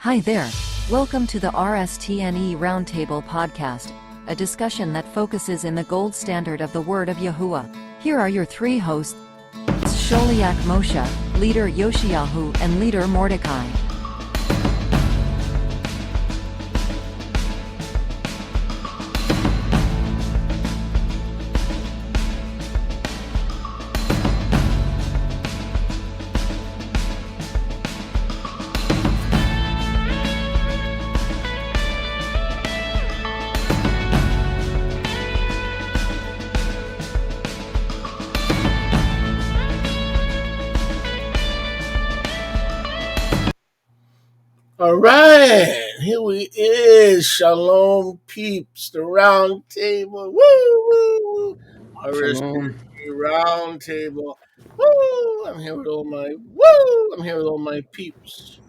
Hi there. Welcome to the RSTNE Roundtable podcast, a discussion that focuses in the gold standard of the Word of Yahuwah. Here are your three hosts, Sholiach Moshe, leader Yoshiyahu, and leader Mordecai. All right, here we is. Shalom, peeps, the round table. Woo, woo. Shalom. RSTNE round table. Woo! I'm here with all my woo. I'm here with all my peeps.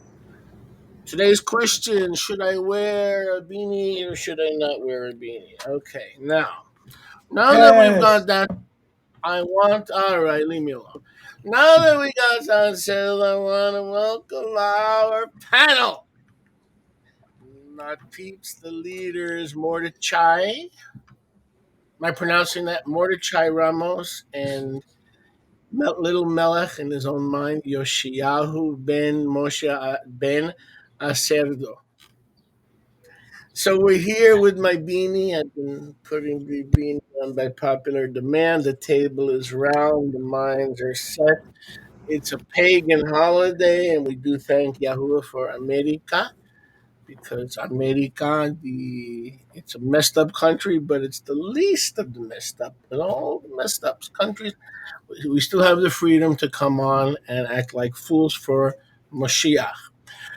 Today's question: should I wear a beanie or should I not wear a beanie? Okay, now that we've Yes. got that, I want. All right, leave me alone. Now that we got that settled, I want to welcome our panel. Not peeps, the leaders, Mordechai. Am I pronouncing that? Mordechai Ramos and Little Melech in his own mind, Yoshiyahu ben Moshe ben Aserdo. So we're here with my beanie. I've been putting the beanie on by popular demand. The table is round, the minds are set. It's a pagan holiday, and we do thank Yahuwah for America. Because America, it's a messed up country, but it's the least of the messed up. In all the messed up countries, we still have the freedom to come on and act like fools for Mashiach.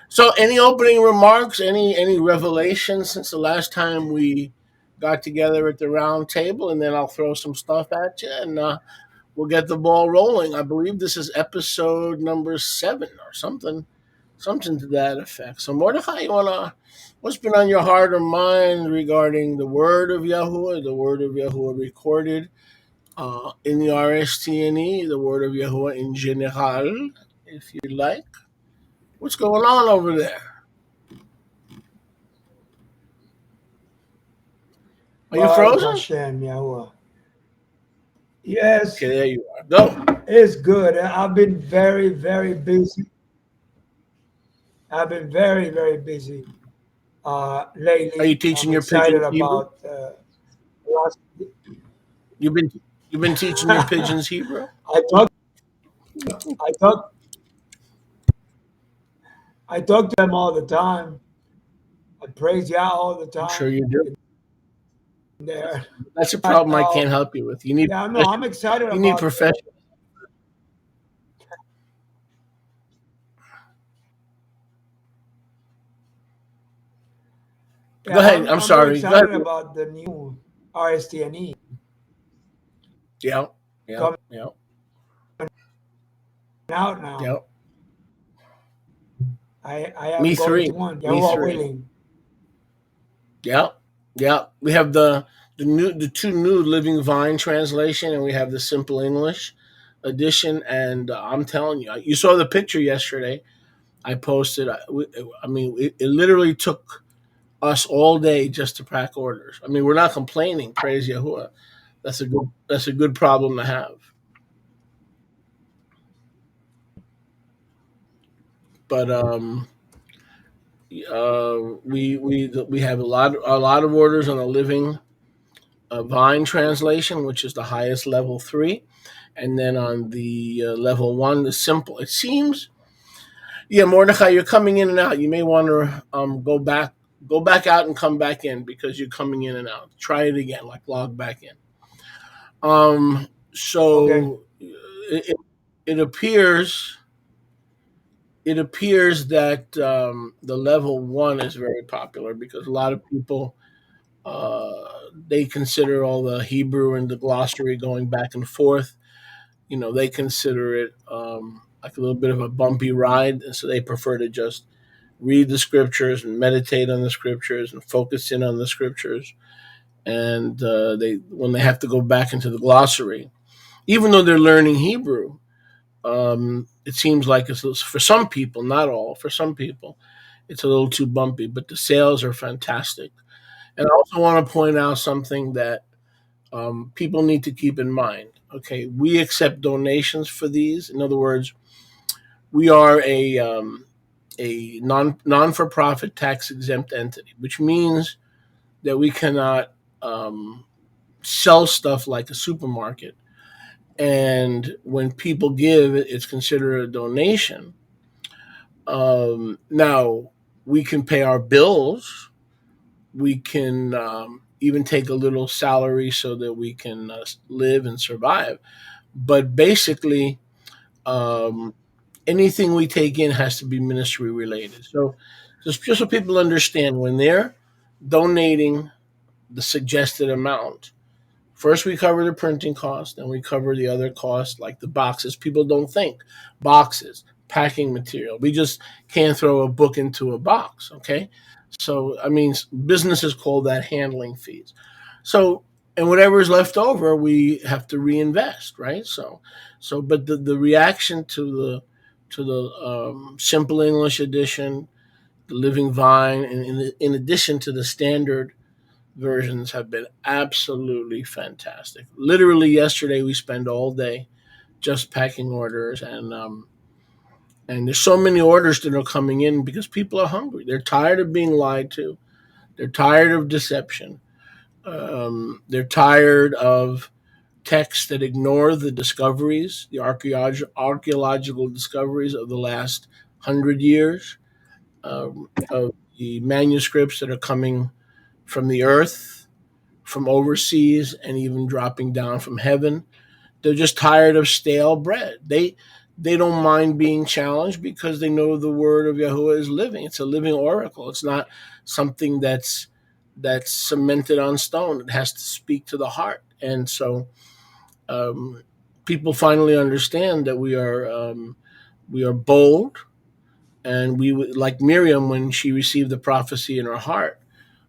So, any opening remarks? Any revelations since the last time we got together at the round table? And then I'll throw some stuff at you, and we'll get the ball rolling. I believe this is episode number 7 or something to that effect. So, Mordechai, what's been on your heart or mind regarding the word of Yahuwah, the word of Yahuwah recorded in the RSTNE, the word of Yahuwah in general, if you like? What's going on over there? Are you Baruch frozen? Hashem, Yahuwah. Yes, Okay, there you are. Go. it's good. I've been very, very busy. I've been very, very busy Are you lately. teaching I'm your excited pigeons Hebrew? about last- You've been you've been teaching your pigeons Hebrew? I talk I talk I talk to them all the time. I praise Yah all the I'm sure time. you do. There. That's a But problem I can't help you with. You need yeah, no, I'm excited you need about professional. Go yeah, ahead. I'm I'm I'm very sorry. Go ahead. excited about the new RSTNE Yeah, yeah, coming yeah, out now. yeah. I am Me going three. to one. Me Yahuwah three. willing. Yeah, yeah. We have the two new Living Vine translation, and we have the Simple English edition. And I'm telling you, you saw the picture yesterday. I posted. I mean, it literally took us all day just to pack orders. I mean, we're not complaining. Praise Yahuwah. That's a good problem to have. But we have a lot of orders on the Living Vine translation, which is the highest level 3, and then on the level 1, the simple. It seems, yeah, Mordechai, you're coming in and out. You may want to go back out and come back in because you're coming in and out. Try it again, like log back in. Okay. So it appears that the level 1 is very popular because a lot of people they consider all the Hebrew and the glossary going back and forth. They consider it like a little bit of a bumpy ride, and so they prefer to just read the scriptures and meditate on the scriptures and focus in on the scriptures. And they when they have to go back into the glossary, even though they're learning Hebrew, it seems like it's for some people, not all, for some people, it's a little too bumpy, but the sales are fantastic. And I also want to point out something that people need to keep in mind. Okay, we accept donations for these. In other words, we are a non for profit tax exempt entity, which means that we cannot sell stuff like a supermarket. And when people give, it's considered a donation. Now we can pay our bills. We can even take a little salary so that we can live and survive. But basically, um, anything we take in has to be ministry related. So, just so people understand, when they're donating the suggested amount, first, we cover the printing cost, and we cover the other costs like the boxes. People don't think boxes, packing material. We just can't throw a book into a box. Okay, so I mean, businesses call that handling fees. So, and whatever is left over, we have to reinvest, right? But the reaction to the simple English edition, the Living Vine, and in addition to the standard versions have been absolutely fantastic. Literally yesterday we spent all day just packing orders, and there's so many orders that are coming in because people are hungry. They're tired of being lied to. They're tired of deception. They're tired of texts that ignore the discoveries, the archaeological discoveries of the last 100 years, of the manuscripts that are coming from the earth, from overseas, and even dropping down from heaven. They're just tired of stale bread. They don't mind being challenged because they know the word of Yahuwah is living. It's a living oracle. It's not something that's cemented on stone. It has to speak to the heart. And so um, people finally understand that we are bold, and like Miriam when she received the prophecy in her heart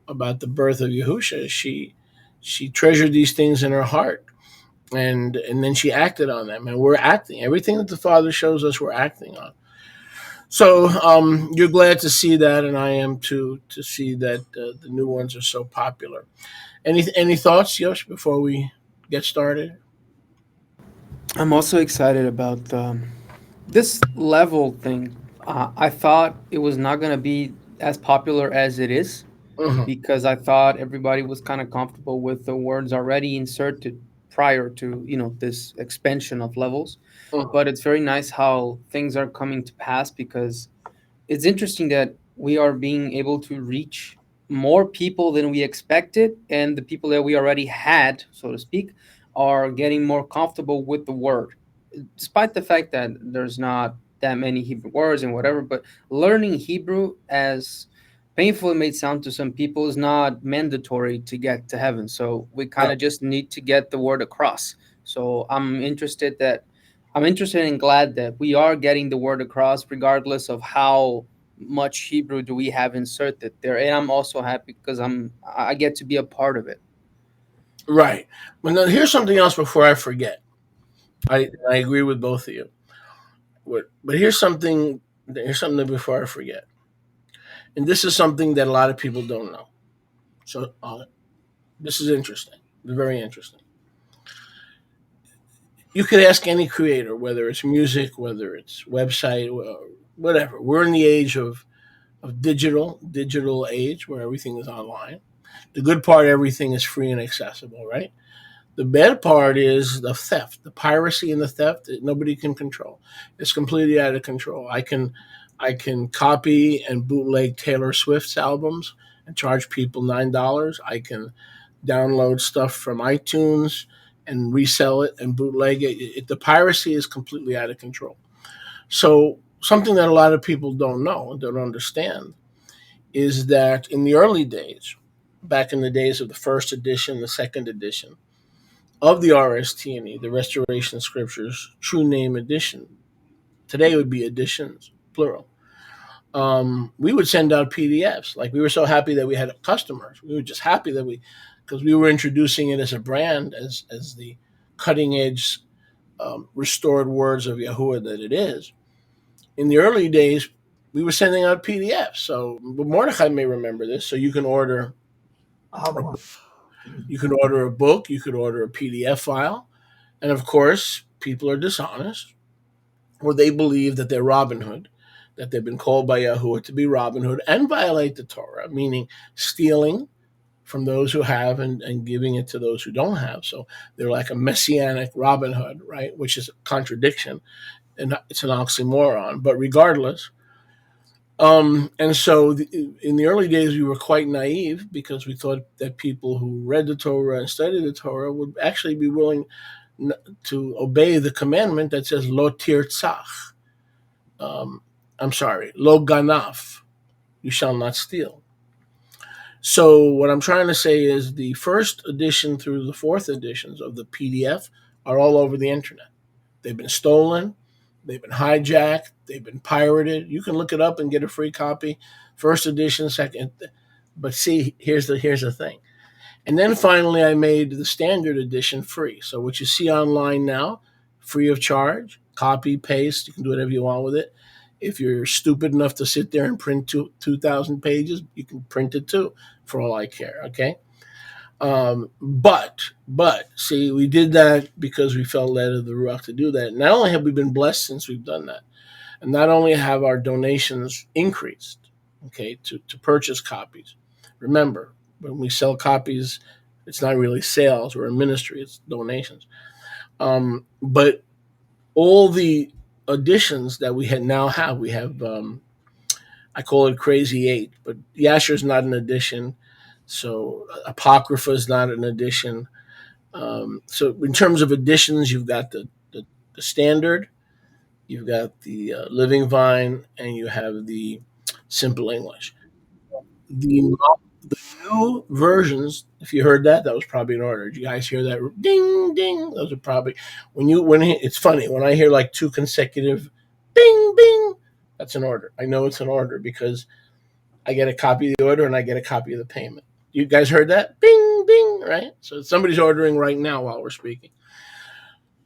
about the birth of Yahusha. She treasured these things in her heart, and then she acted on them, and we're acting everything that the Father shows us. We're acting on. So you're glad to see that, and I am too, to see that the new ones are so popular. Any thoughts, Yosh, before we get started? I'm also excited about this level thing. I thought it was not going to be as popular as it is Hmm. because I thought everybody was kind of comfortable with the words already inserted prior to, this expansion of levels. Hmm. But it's very nice how things are coming to pass because it's interesting that we are being able to reach more people than we expected, and the people that we already had, so to speak, are getting more comfortable with the word, despite the fact that there's not that many Hebrew words and whatever. But learning Hebrew, as painful it may sound to some people, is not mandatory to get to heaven. So we kind No, of just need to get the word across. So I'm interested and glad that we are getting the word across, regardless of how much Hebrew do we have inserted there. And I'm also happy because I get to be a part of it. right. But now, here's something else before I forget. I agree with both of you. But here's something before I forget. And this is something that a lot of people don't know. So this is interesting. It's very interesting. You could ask any creator, whether it's music, whether it's website, whatever. We're in the age of digital age where everything is online. The good part, everything is free and accessible, right? The bad part is the theft, the piracy and the theft that nobody can control. It's completely out of control. I can copy and bootleg Taylor Swift's albums and charge people $9. I can download stuff from iTunes and resell it and bootleg it. The piracy is completely out of control. So something that a lot of people don't know, don't understand, is that in the early days, back in the days of the first edition, the second edition of the RSTNE, the Restoration Scriptures True Name Edition, today would be editions, plural. We would send out PDFs. Like we were so happy that we had customers. We were just happy that because we were introducing it as a brand, as the cutting edge restored words of Yahuwah that it is. In the early days, we were sending out PDFs. So Mordechai may remember this. So Um, you can order a book, you could order a PDF file, and of course, people are dishonest, or they believe that they're Robin Hood, that they've been called by Yahuwah to be Robin Hood and violate the Torah, meaning stealing from those who have and giving it to those who don't have. So they're like a messianic Robin Hood, right? Which is a contradiction and it's an oxymoron. But regardless, and so in the early days, we were quite naive because we thought that people who read the Torah and studied the Torah would actually be willing to obey the commandment that says "Lo tirtzach." I'm sorry, "Lo ganaf." You shall not steal. So what I'm trying to say is the first edition through the fourth editions of the PDF are all over the internet. They've been stolen, they've been hijacked, they've been pirated. You can look it up and get a free copy. First edition, second. But see, here's the thing. And then finally I made the standard edition free. So what you see online now, free of charge, copy, paste, you can do whatever you want with it. If you're stupid enough to sit there and print 2,000 pages, you can print it too, for all I care. Okay. But see, we did that because we felt led of the Ruach to do that. Not only have we been blessed since we've done that, and not only have our donations increased, okay, to purchase copies. Remember, when we sell copies, it's not really sales or a ministry; it's donations. But all the additions that we had now have, we have. I call it Crazy Eight, but Yasher's not an addition. So Apocrypha is not an addition. So in terms of editions, you've got the standard, you've got the Living Vine, and you have the Simple English. The new versions, if you heard that, that was probably an order. Did you guys hear that? Ding ding. Those are probably it's funny when I hear like two consecutive bing bing. That's an order. I know it's an order because I get a copy of the order and I get a copy of the payment. You guys heard that? Bing, bing, right? So somebody's ordering right now while we're speaking.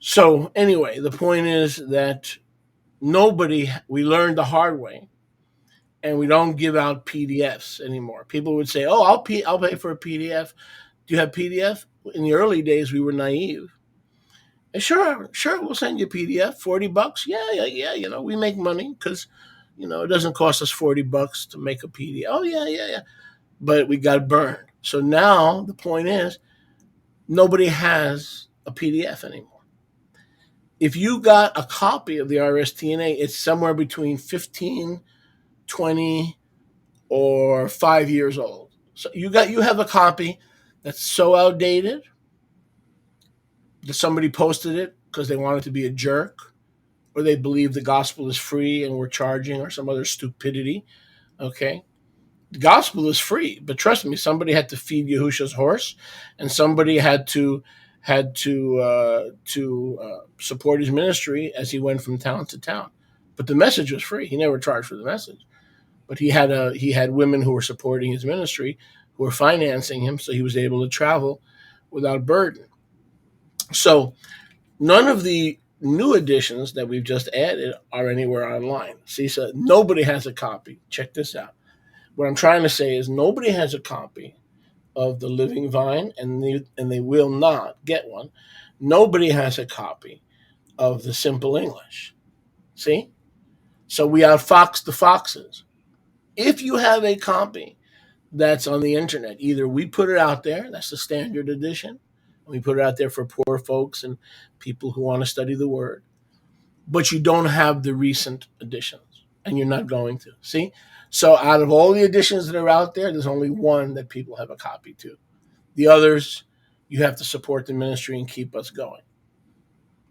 So anyway, the point is that we learned the hard way and we don't give out PDFs anymore. People would say, "Oh, I'll pay for a PDF." Do you have PDF? In the early days, we were naive. And sure, we'll send you a PDF, $40. Yeah, yeah, yeah. We make money because, it doesn't cost us $40 to make a PDF. Oh, yeah, yeah, yeah. But we got burned. So now the point is nobody has a PDF anymore. If you got a copy of the RSTNA, it's somewhere between 15, 20, or 5 years old. So you have a copy that's so outdated that somebody posted it because they wanted to be a jerk, or they believe the gospel is free and we're charging, or some other stupidity. Okay. The gospel is free, but trust me, somebody had to feed Yahusha's horse, and somebody had to support his ministry as he went from town to town. But the message was free. He never charged for the message, but he had women who were supporting his ministry, who were financing him, so he was able to travel without burden. So none of the new editions that we've just added are anywhere online. See, so nobody has a copy. Check this out. What I'm trying to say is nobody has a copy of the Living Vine, and they will not get one. Nobody has a copy of the Simple English. See? So we outfox the foxes. If you have a copy that's on the internet, either we put it out there, that's the standard edition, and we put it out there for poor folks and people who want to study the word, but you don't have the recent editions, and you're not going to. See? So out of all the editions that are out there, there's only one that people have a copy to. The others, you have to support the ministry and keep us going.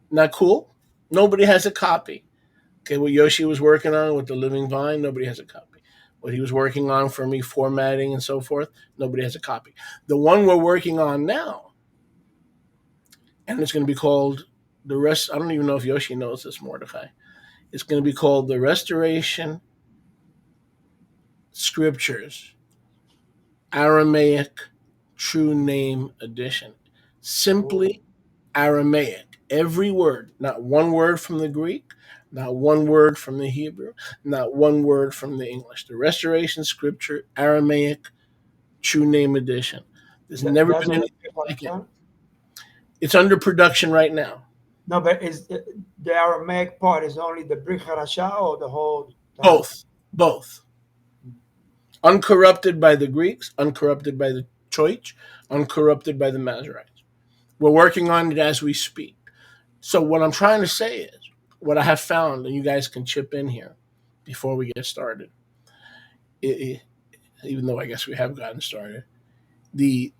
Not cool? Nobody has a copy. Okay, what Yoshi was working on with the Living Vine, nobody has a copy. What he was working on for me, formatting and so forth, nobody has a copy. The one we're working on now, and it's going to be called the rest. I don't even know if Yoshi knows this, Mordecai. It's going to be called the Restoration Scriptures Aramaic True Name Edition. Simply Aramaic. Every word, not one word from the Greek, Not one word from the Hebrew, not one word from the English. The Restoration Scripture, Aramaic, True Name Edition. There's never That's been only anything like it. Hashanah? It's under production right now. No, but is the Aramaic part is only the Brit Hadashah or the whole Tanakh? Both. Both. Uncorrupted by the Greeks, uncorrupted by the Church, uncorrupted by the Masoretes. We're working on it as we speak. So what I'm trying to say is, what I have found, and you guys can chip in here before we get started, even though I guess we have gotten started, the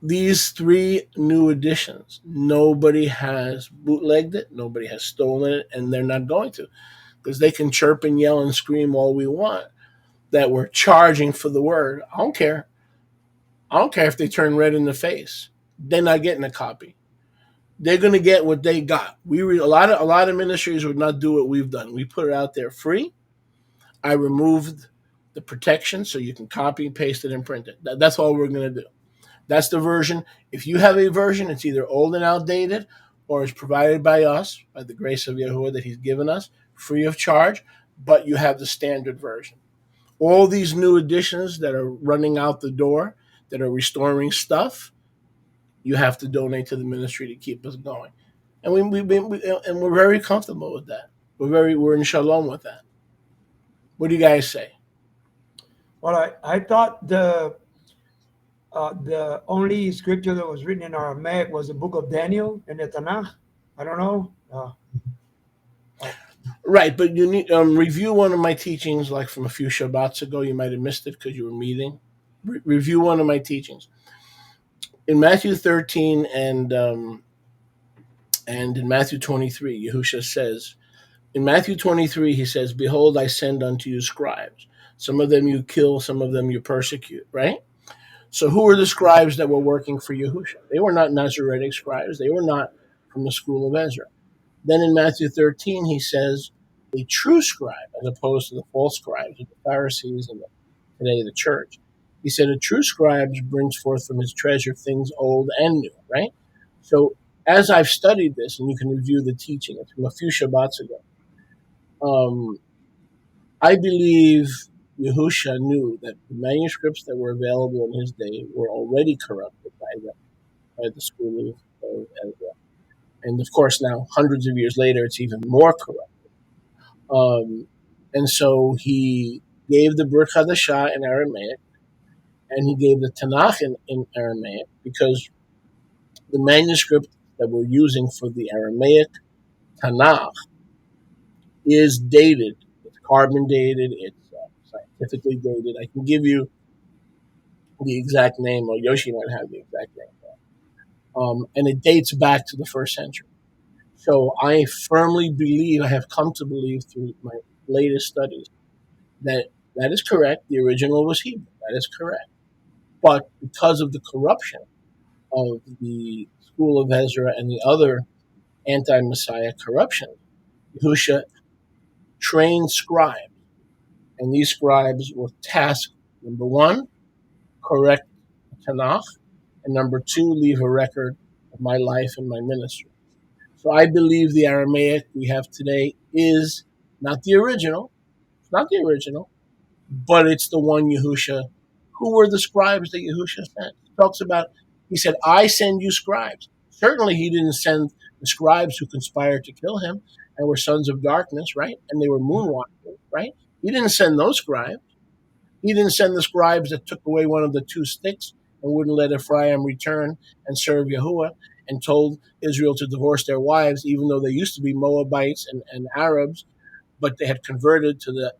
these three new editions, nobody has bootlegged it, nobody has stolen it, and they're not going to, because they can chirp and yell and scream all we want that we're charging for the word. I don't care. I don't care if they turn red in the face. They're not getting a copy. They're going to get what they got. A lot of ministries would not do what we've done. We put it out there free. I removed the protection so you can copy and paste it and print it. That's all we're going to do. That's the version. If you have a version, it's either old and outdated or it's provided by us, by the grace of Yahuwah that He's given us, free of charge, but you have the standard version. All these new editions that are running out the door, that are restoring stuff, you have to donate to the ministry to keep us going. And we're very comfortable with that. We're in shalom with that. What do you guys say? Well, I thought the only scripture that was written in Aramaic was the book of Daniel in the Tanakh. I don't know. Right, but you need review one of my teachings, like from a few Shabbats ago. You might have missed it because you were meeting. Review one of my teachings in Matthew 13 and in Matthew 23. Yahusha says in Matthew 23, he says, "Behold, I send unto you scribes. Some of them you kill, some of them you persecute." Right. So who were the scribes that were working for Yahusha? They were not Masoretic scribes. They were not from the school of Ezra. Then in Matthew 13, he says, a true scribe, as opposed to the false scribes of the Pharisees and today the church. He said, a true scribe brings forth from his treasure things old and new, right? So as I've studied this, and you can review the teaching, it's from a few Shabbats ago, I believe Yahusha knew that the manuscripts that were available in his day were already corrupted by the school of Ezra. And of course, now, hundreds of years later, it's even more corrupt. And so he gave the Brit Hadashah in Aramaic, and he gave the Tanakh in Aramaic, because the manuscript that we're using for the Aramaic Tanakh is dated. It's carbon dated. It's scientifically dated. I can give you the exact name, or Yoshi might have the exact name. And it dates back to the first century. So I firmly believe, I have come to believe through my latest studies, that is correct. The original was Hebrew. That is correct. But because of the corruption of the school of Ezra and the other anti-Messiah corruption, Yahusha trained scribes. And these scribes were tasked, number one, correct Tanakh, and number two, leave a record of my life and my ministry. So I believe the Aramaic we have today is not the original. It's not the original, but it's the one Yahusha. Who were the scribes that Yahusha sent? He talks about, he said, I send you scribes. Certainly he didn't send the scribes who conspired to kill him and were sons of darkness, right? And they were moonwalkers, right? He didn't send those scribes. He didn't send the scribes that took away one of the two sticks and wouldn't let Ephraim return and serve Yahuwah, and told Israel to divorce their wives, even though they used to be Moabites and Arabs, but they had converted to the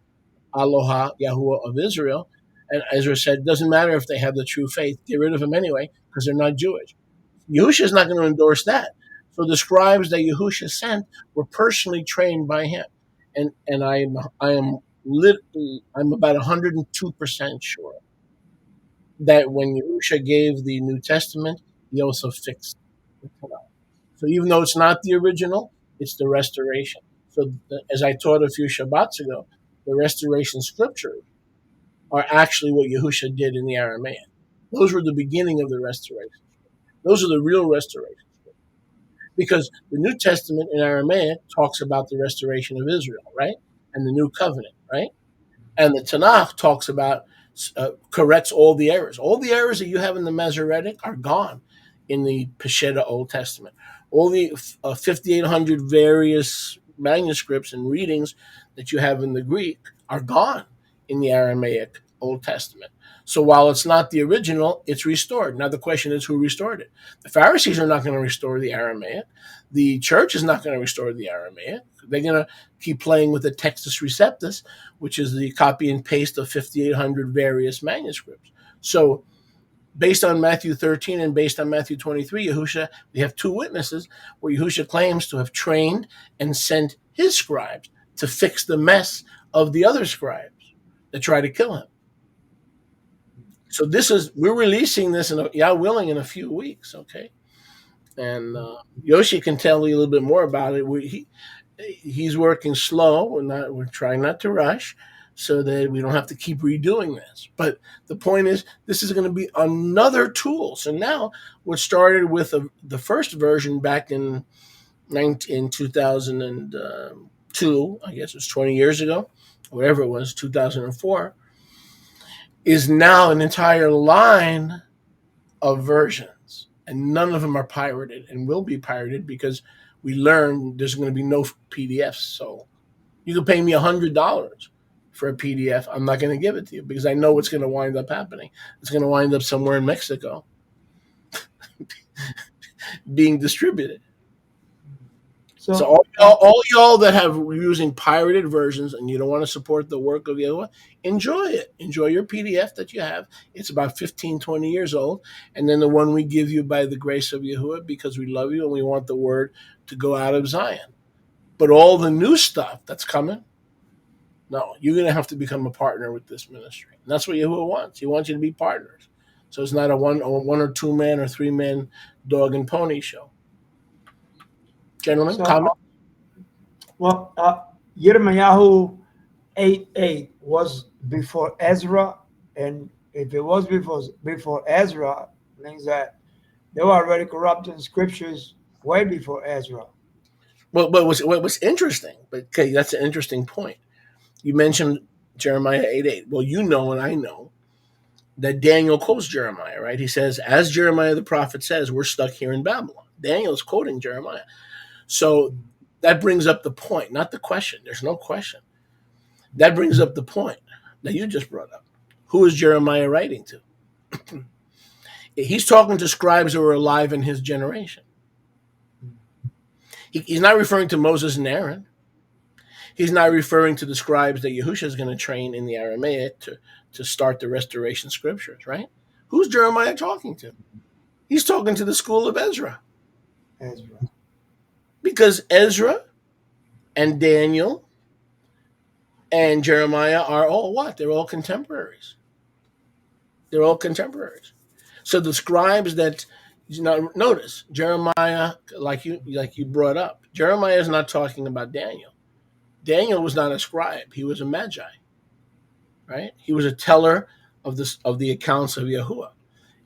Aloha Yahuwah of Israel. And Ezra said, it doesn't matter if they have the true faith, get rid of them anyway, because they're not Jewish. Yahusha is not going to endorse that. So the scribes that Yahusha sent were personally trained by him. And I'm about 102% sure that when Yahusha gave the New Testament, he also fixed the Tanakh. So even though it's not the original, it's the restoration. So as I taught a few Shabbats ago, the restoration scriptures are actually what Yahusha did in the Aramaic. Those were the beginning of the restoration. Those are the real restoration scriptures. because the New Testament in Aramaic talks about the restoration of Israel, right? And the new covenant, right? And the Tanakh talks about, corrects all the errors. All the errors that you have in the Masoretic are gone in the Peshitta Old Testament. All the 5,800 various manuscripts and readings that you have in the Greek are gone in the Aramaic Old Testament. So while it's not the original, it's restored. Now the question is, who restored it? The Pharisees are not going to restore the Aramaic. The church is not going to restore the Aramaic. They're going to keep playing with the Textus Receptus, which is the copy and paste of 5,800 various manuscripts. So based on Matthew 13 and based on Matthew 23, Yahusha, we have two witnesses where Yahusha claims to have trained and sent his scribes to fix the mess of the other scribes that try to kill him. So we're releasing this, Yah willing, in a few weeks, okay? And Yoshi can tell you a little bit more about it. He's working slow. We're trying not to rush, so that we don't have to keep redoing this. But the point is, this is going to be another tool. So now, what started with the first version back in 2002, I guess it was 20 years ago, whatever it was, 2004, is now an entire line of versions, and none of them are pirated and will be pirated because we learned there's going to be no PDFs. So you can pay me $100 for a PDF. I'm not going to give it to you because I know what's going to wind up happening. It's going to wind up somewhere in Mexico being distributed. So all y'all that have using pirated versions and you don't want to support the work of Yahuwah, enjoy it. Enjoy your PDF that you have. It's about 15, 20 years old. And then the one we give you by the grace of Yahuwah, because we love you and we want the word to go out of Zion. But all the new stuff that's coming, no, you're going to have to become a partner with this ministry. And that's what Yahuwah wants. He wants you to be partners. So it's not a one or two man or three man dog and pony show. Gentlemen, comment? Well, Yirmiyahu 8:8 was before Ezra, and if it was before Ezra, means that they were already corrupting scriptures way before Ezra. Well, what was interesting, but okay, that's an interesting point. You mentioned Jeremiah 8:8. Well, you know and I know that Daniel quotes Jeremiah, right? He says, as Jeremiah the prophet says, we're stuck here in Babylon. Daniel's quoting Jeremiah. So that brings up the point, not the question. There's no question. That brings up the point that you just brought up. Who is Jeremiah writing to? He's talking to scribes who were alive in his generation. He's not referring to Moses and Aaron. He's not referring to the scribes that Yahusha is going to train in the Aramaic to start the restoration scriptures, right? Who's Jeremiah talking to? He's talking to the school of Ezra. Because Ezra and Daniel and Jeremiah are all what? They're all contemporaries. They're all contemporaries. So the scribes that, notice, Jeremiah, like you brought up, Jeremiah is not talking about Daniel. Daniel was not a scribe. He was a magi, right? He was a teller of the accounts of Yahuwah.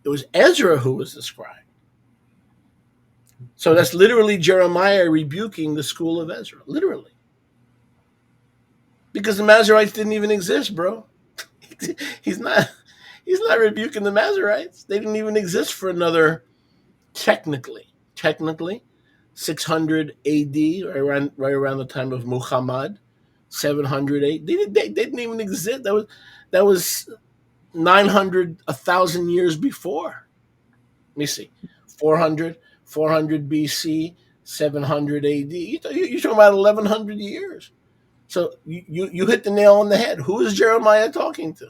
It was Ezra who was the scribe. So that's literally Jeremiah rebuking the school of Ezra, literally. Because the Masoretes didn't even exist, bro. He's not rebuking the Masoretes. They didn't even exist for another, technically 600 AD, right around the time of Muhammad, 700 AD. They didn't even exist. That was 900, 1,000 years before. Let me see, 400 BC, 700 AD. You're talking about 1,100 years. So you hit the nail on the head. Who is Jeremiah talking to?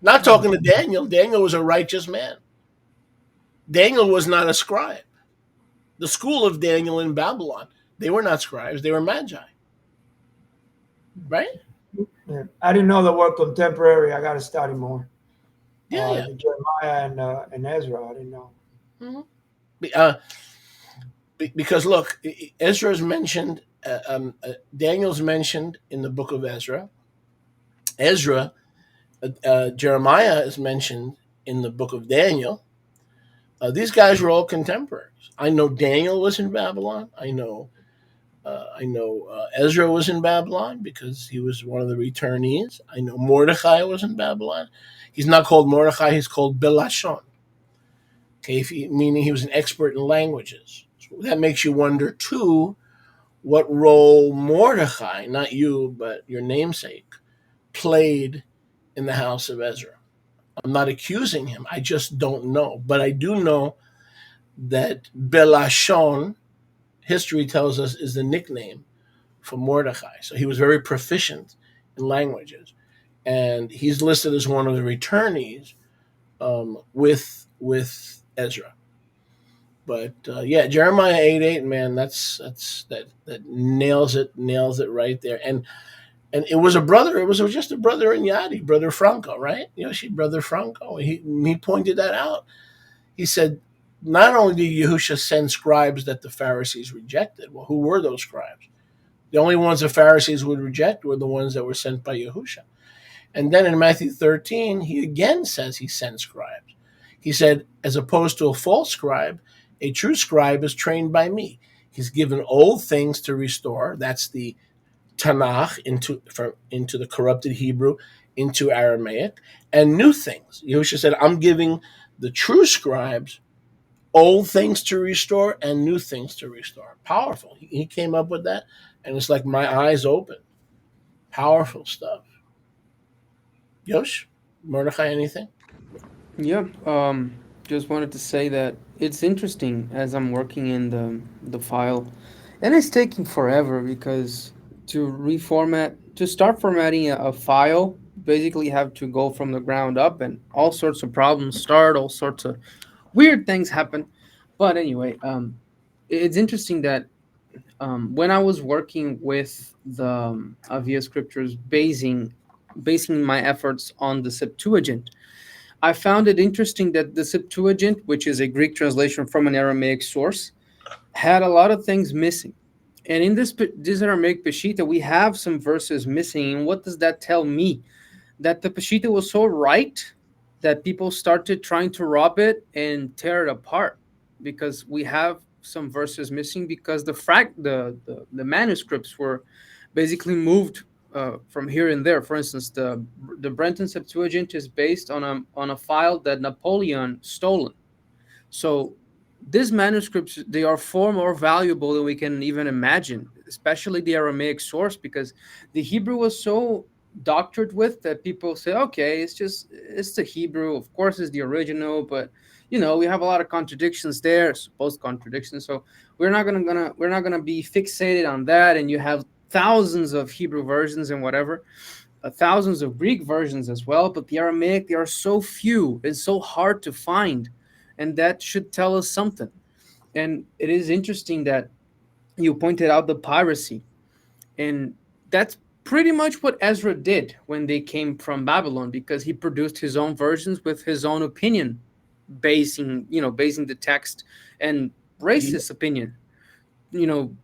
Not talking to Daniel. Daniel was a righteous man. Daniel was not a scribe. The school of Daniel in Babylon, they were not scribes. They were magi. Right? Yeah. I didn't know the word contemporary. I got to study more. Yeah. Jeremiah and Ezra, I didn't know. Mm-hmm. Because look, Ezra's mentioned, Daniel's mentioned in the book of Ezra. Jeremiah is mentioned in the book of Daniel. These guys were all contemporaries. I know Daniel was in Babylon. I know Ezra was in Babylon because he was one of the returnees. I know Mordecai was in Babylon. He's not called Mordecai; he's called Belashon. Okay, meaning he was an expert in languages. So that makes you wonder too what role Mordecai, not you, but your namesake, played in the house of Ezra. I'm not accusing him. I just don't know. But I do know that Belashon, history tells us, is the nickname for Mordecai. So he was very proficient in languages. And he's listed as one of the returnees with Ezra. But yeah, Jeremiah 8:8, man, that nails it right there. And it was a brother. It was just a brother in Yadi, brother Franco, right? Yoshi, brother Franco. He pointed that out. He said, not only did Yahusha send scribes that the Pharisees rejected. Well, who were those scribes? The only ones the Pharisees would reject were the ones that were sent by Yahusha. And then in Matthew 13, he again says he sent scribes. He said, as opposed to a false scribe, a true scribe is trained by me. He's given old things to restore. That's the Tanakh into the corrupted Hebrew, into Aramaic, and new things. Yahusha said, I'm giving the true scribes old things to restore and new things to restore. Powerful. He came up with that, and it's like my eyes open. Powerful stuff. Yosh, Mordechai, anything? Yeah. Just wanted to say that it's interesting as I'm working in the file, and it's taking forever because to start formatting a file, basically have to go from the ground up, and all sorts of problems start, all sorts of weird things happen. But anyway, it's interesting that when I was working with the Avia scriptures, basing my efforts on the Septuagint, I found it interesting that the Septuagint, which is a Greek translation from an Aramaic source, had a lot of things missing. And in this Aramaic Peshitta, we have some verses missing. And what does that tell me? That the Peshitta was so right that people started trying to rob it and tear it apart because we have some verses missing because the manuscripts were basically moved from here and there. For instance, the Brenton Septuagint is based on a file that Napoleon stolen. So these manuscripts, they are far more valuable than we can even imagine, especially the Aramaic source, because the Hebrew was so doctored with that people say, okay, it's the Hebrew, of course it's the original, but we have a lot of contradictions there, supposed contradictions. So we're not gonna be fixated on that. And you have thousands of Hebrew versions and whatever, thousands of Greek versions as well. But the Aramaic, they are so few, it's so hard to find, and that should tell us something. And it is interesting that you pointed out the piracy, and that's pretty much what Ezra did when they came from Babylon, because he produced his own versions with his own opinion, basing the text and racist opinion,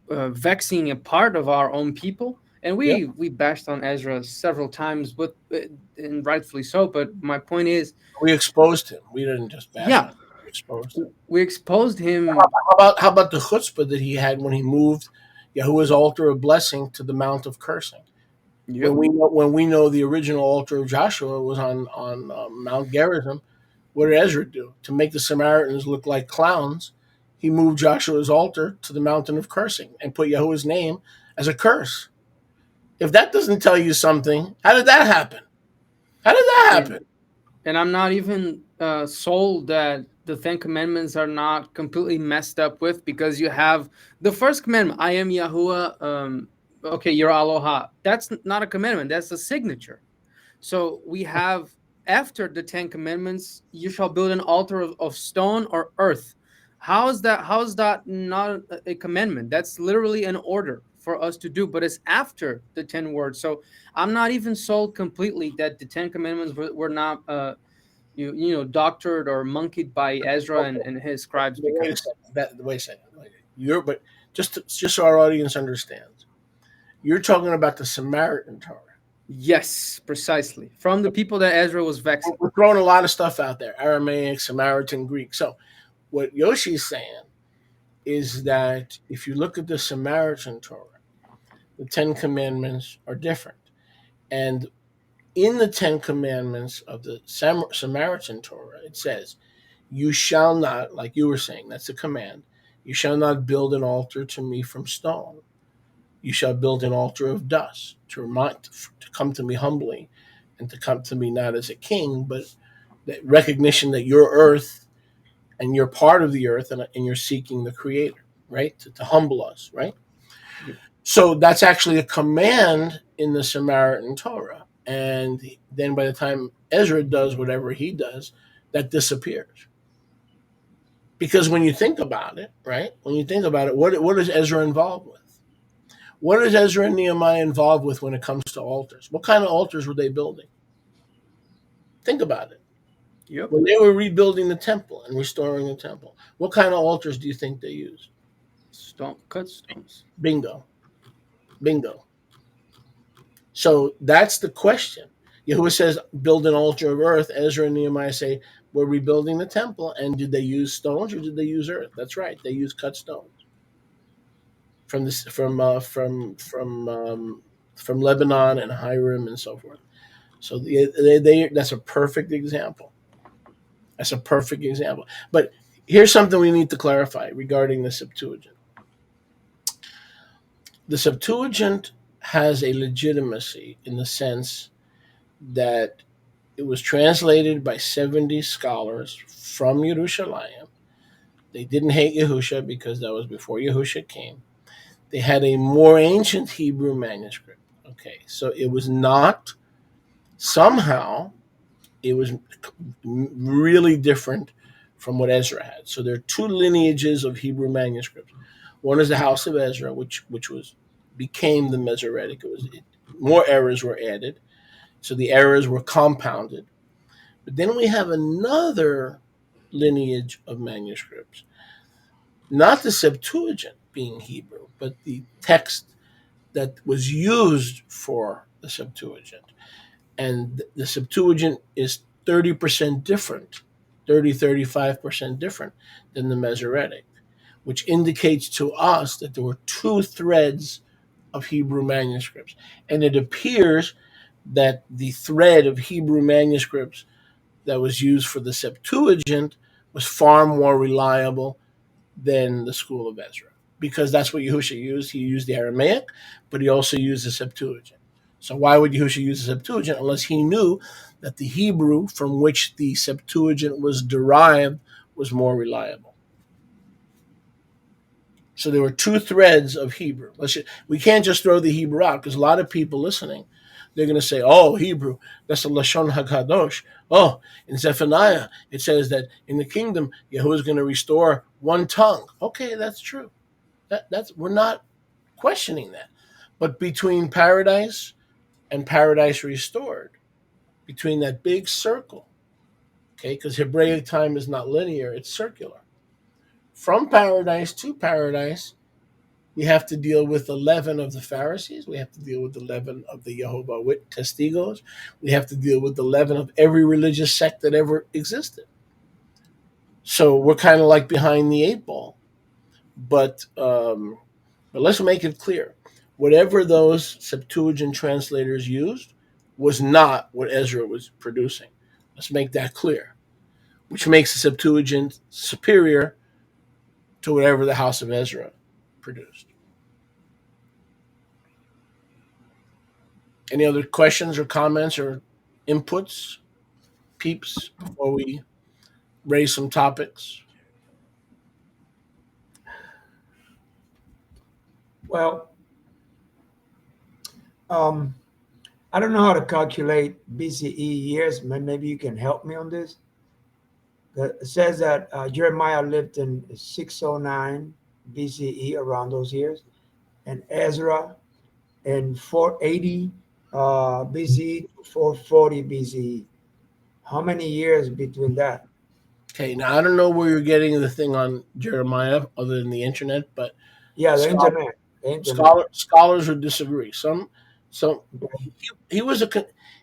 vexing a part of our own people. And Yep. we bashed on Ezra several times, but and rightfully so. But my point is, We exposed him. We didn't just bash on yeah, him. We exposed him. we exposed him. How about the chutzpah that he had when he moved Yahuwah's altar of blessing to the Mount of Cursing? Yep. When we know the original altar of Joshua was on Mount Gerizim, what did Ezra do to make the Samaritans look like clowns? He moved Joshua's altar to the mountain of cursing and put Yahuwah's name as a curse. If that doesn't tell you something, how did that happen? How did that happen? And I'm not even sold that the Ten Commandments are not completely messed up with, because you have the first commandment, I am Yahuwah. Okay, you're Aloha. That's not a commandment. That's a signature. So we have, after the Ten Commandments, you shall build an altar of stone or earth. How is that not a commandment? That's literally an order for us to do, but it's after the 10 words. So I'm not even sold completely that the Ten Commandments were not doctored or monkeyed by Ezra Okay. and his scribes, Wait a because second. Wait a second. But just so our audience understands, you're talking about the Samaritan Torah. yes, precisely, from the people that Ezra was vexing. We're throwing a lot of stuff out there: Aramaic, Samaritan, Greek. So what Yoshi's saying is that if you look at the Samaritan Torah, the Ten Commandments are different. And in the Ten Commandments of the Samaritan Torah, it says, "You shall not," like you were saying, that's a command, "you shall not build an altar to me from stone. You shall build an altar of dust to come to me humbly, and to come to me not as a king, but that recognition that you're earth and you're part of the earth, and you're seeking the Creator, right? To humble us, right? Yep. So that's actually a command in the Samaritan Torah. And then by the time Ezra does whatever he does, that disappears. Because when you think about it, right? When you think about it, what is Ezra involved with? What is Ezra and Nehemiah involved with when it comes to altars? What kind of altars were they building? Think about it. Yep. When they were rebuilding the temple and restoring the temple, what kind of altars do you think they used? Stone cut stones. Bingo. Bingo. So that's the question. Yahuwah says, build an altar of earth. Ezra and Nehemiah say, we're rebuilding the temple. And did they use stones or did they use earth? That's right. They used cut stones from this from Lebanon and Hiram and so forth. So that's a perfect example. That's a perfect example. But here's something we need to clarify regarding the Septuagint. The Septuagint has a legitimacy in the sense that it was translated by 70 scholars from Yerushalayim. They didn't hate Yahusha because that was before Yahusha came. They had a more ancient Hebrew manuscript. Okay, so it was not somehow, it was really different from what Ezra had. So there are two lineages of Hebrew manuscripts. One is the House of Ezra, which became the Masoretic. More errors were added, so the errors were compounded. But then we have another lineage of manuscripts, not the Septuagint being Hebrew, but the text that was used for the Septuagint. And the Septuagint is 30% different, 35% different than the Masoretic, which indicates to us that there were two threads of Hebrew manuscripts. And it appears that the thread of Hebrew manuscripts that was used for the Septuagint was far more reliable than the school of Ezra, because that's what Yahusha used. He used the Aramaic, but he also used the Septuagint. So why would Yahusha use the Septuagint unless he knew that the Hebrew from which the Septuagint was derived was more reliable? So there were two threads of Hebrew. We can't just throw the Hebrew out, because a lot of people listening, they're going to say, "Oh, Hebrew, that's a Lashon Hakadosh." Oh, in Zephaniah, it says that in the kingdom, Yahuwah is going to restore one tongue. Okay, that's true. That's we're not questioning that. But between paradise and paradise restored, between that big circle, okay, because Hebraic time is not linear; it's circular. From paradise to paradise, we have to deal with the leaven of the Pharisees. We have to deal with the leaven of the Jehovah Testigos. We have to deal with the leaven of every religious sect that ever existed. So we're kind of like behind the eight ball. But let's make it clear. Whatever those Septuagint translators used was not what Ezra was producing. Let's make that clear, which makes the Septuagint superior to whatever the House of Ezra produced. Any other questions or comments or inputs, peeps, before we raise some topics? Well, um, I don't know how to calculate BCE years. Maybe you can help me on this. It says that Jeremiah lived in 609 BCE, around those years, and Ezra in 480 BCE to 440 BCE. How many years between that? Okay, now I don't know where you're getting the thing on Jeremiah other than the internet, but Yeah, the scholar, internet. The internet. scholars would disagree. So Okay. he was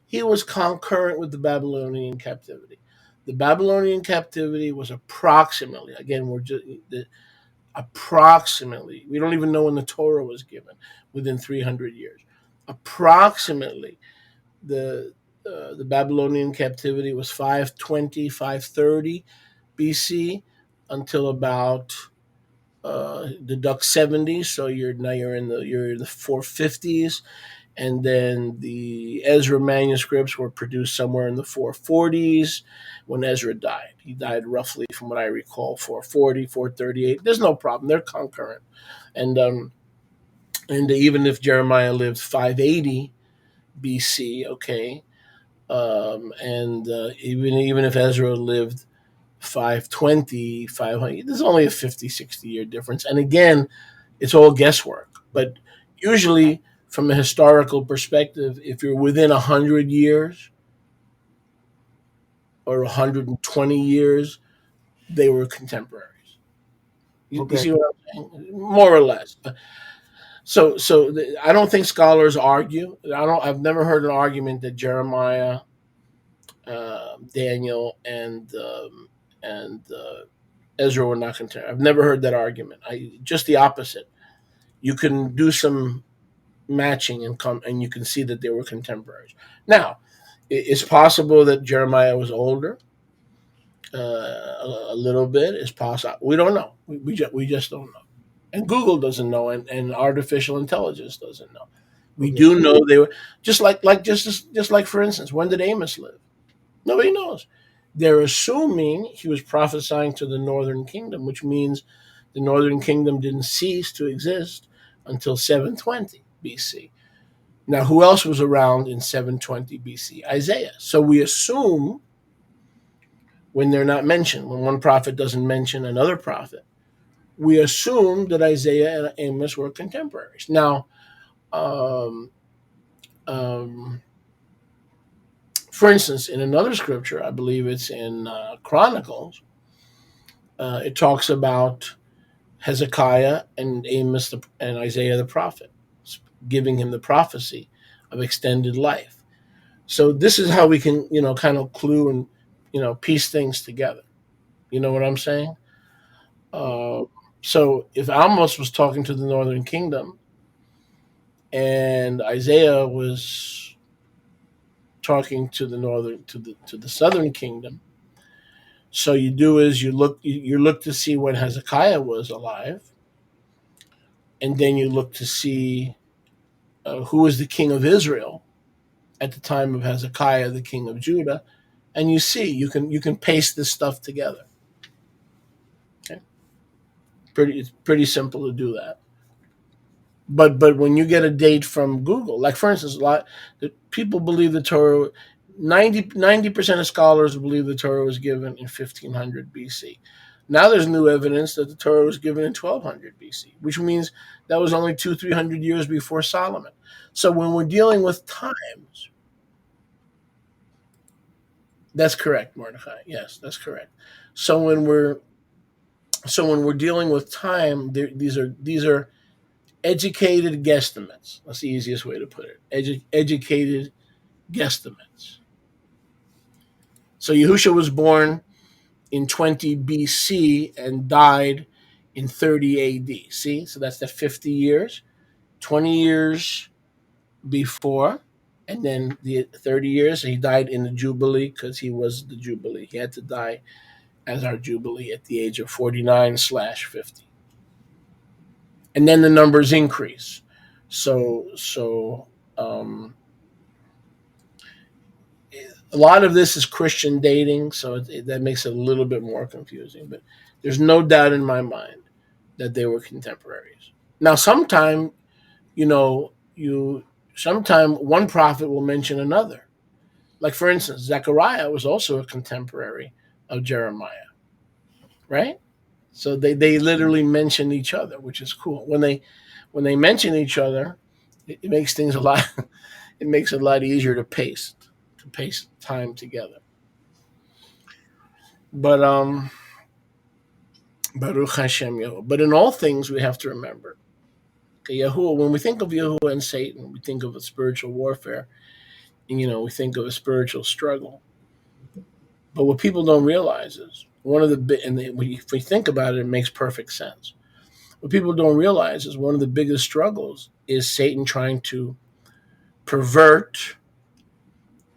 he was concurrent with the Babylonian captivity. The Babylonian captivity was approximately, again, approximately, we don't even know when the Torah was given, within 300 years. Approximately, the Babylonian captivity was 520, 530 BC until about deduct 70, so you're in the 450s, and then the Ezra manuscripts were produced somewhere in the 440s when Ezra died. He died roughly, from what I recall, 440, 438. There's no problem; they're concurrent, and even if Jeremiah lived 580 BC, okay, and even if Ezra lived 520, 500, there's only a 50, 60 year difference, and again, it's all guesswork. But usually, from a historical perspective, if you're within 100 years or 120 years, they were contemporaries. You Okay. see what I'm saying? More or less. I don't think scholars argue. I've never heard an argument that Jeremiah, Daniel, and Ezra were not contemporary. I've never heard that argument. Just the opposite. You can do some matching and you can see that they were contemporaries. Now, it's possible that Jeremiah was older, a little bit. It's possible. We don't know. We just don't know. And Google doesn't know, and artificial intelligence doesn't know. We Okay. do know they were just like for instance, when did Amos live? Nobody knows. They're assuming he was prophesying to the northern kingdom, which means the northern kingdom didn't cease to exist until 720 BC. Now, who else was around in 720 BC? Isaiah. So we assume, when they're not mentioned, when one prophet doesn't mention another prophet, we assume that Isaiah and Amos were contemporaries. Now, um, um, for instance, in another scripture, I believe it's in Chronicles, it talks about Hezekiah and and Isaiah the prophet, giving him the prophecy of extended life. So this is how we can, kind of clue and, piece things together. You know what I'm saying? Uh, so if Amos was talking to the northern kingdom and Isaiah was talking to the southern kingdom, so you do is you look to see when Hezekiah was alive, and then you look to see who was the king of Israel at the time of Hezekiah, the king of Judah, and you can paste this stuff together. Okay? It's pretty simple to do that. But when you get a date from Google, like for instance, a lot the people believe the Torah. 90% of scholars believe the Torah was given in 1500 BC. Now there's new evidence that the Torah was given in 1200 BC, which means that was only 200-300 years before Solomon. So when we're dealing with times, that's correct, Mordecai. Yes, that's correct. So when we're dealing with time, these are educated guesstimates. That's the easiest way to put it. Educated guesstimates. So Yahusha was born in 20 BC and died in 30 AD. See, so that's the 50 years, 20 years before, and then the 30 years. He died in the Jubilee because he was the Jubilee. He had to die as our Jubilee at the age of 49/50. And then the numbers increase. So a lot of this is Christian dating, so that makes it a little bit more confusing. But there's no doubt in my mind that they were contemporaries. Now, you know, you sometime one prophet will mention another. Like for instance, Zechariah was also a contemporary of Jeremiah, right? So they literally mention each other, which is cool. When they mention each other, it makes things a lot it makes it a lot easier to paste time together. But Baruch Hashem Yahuwah. But in all things, we have to remember, okay, Yahuwah. When we think of Yahuwah and Satan, we think of a spiritual warfare, and we think of a spiritual struggle. But what people don't realize is one of the if we think about it, it makes perfect sense. What people don't realize is one of the biggest struggles is Satan trying to pervert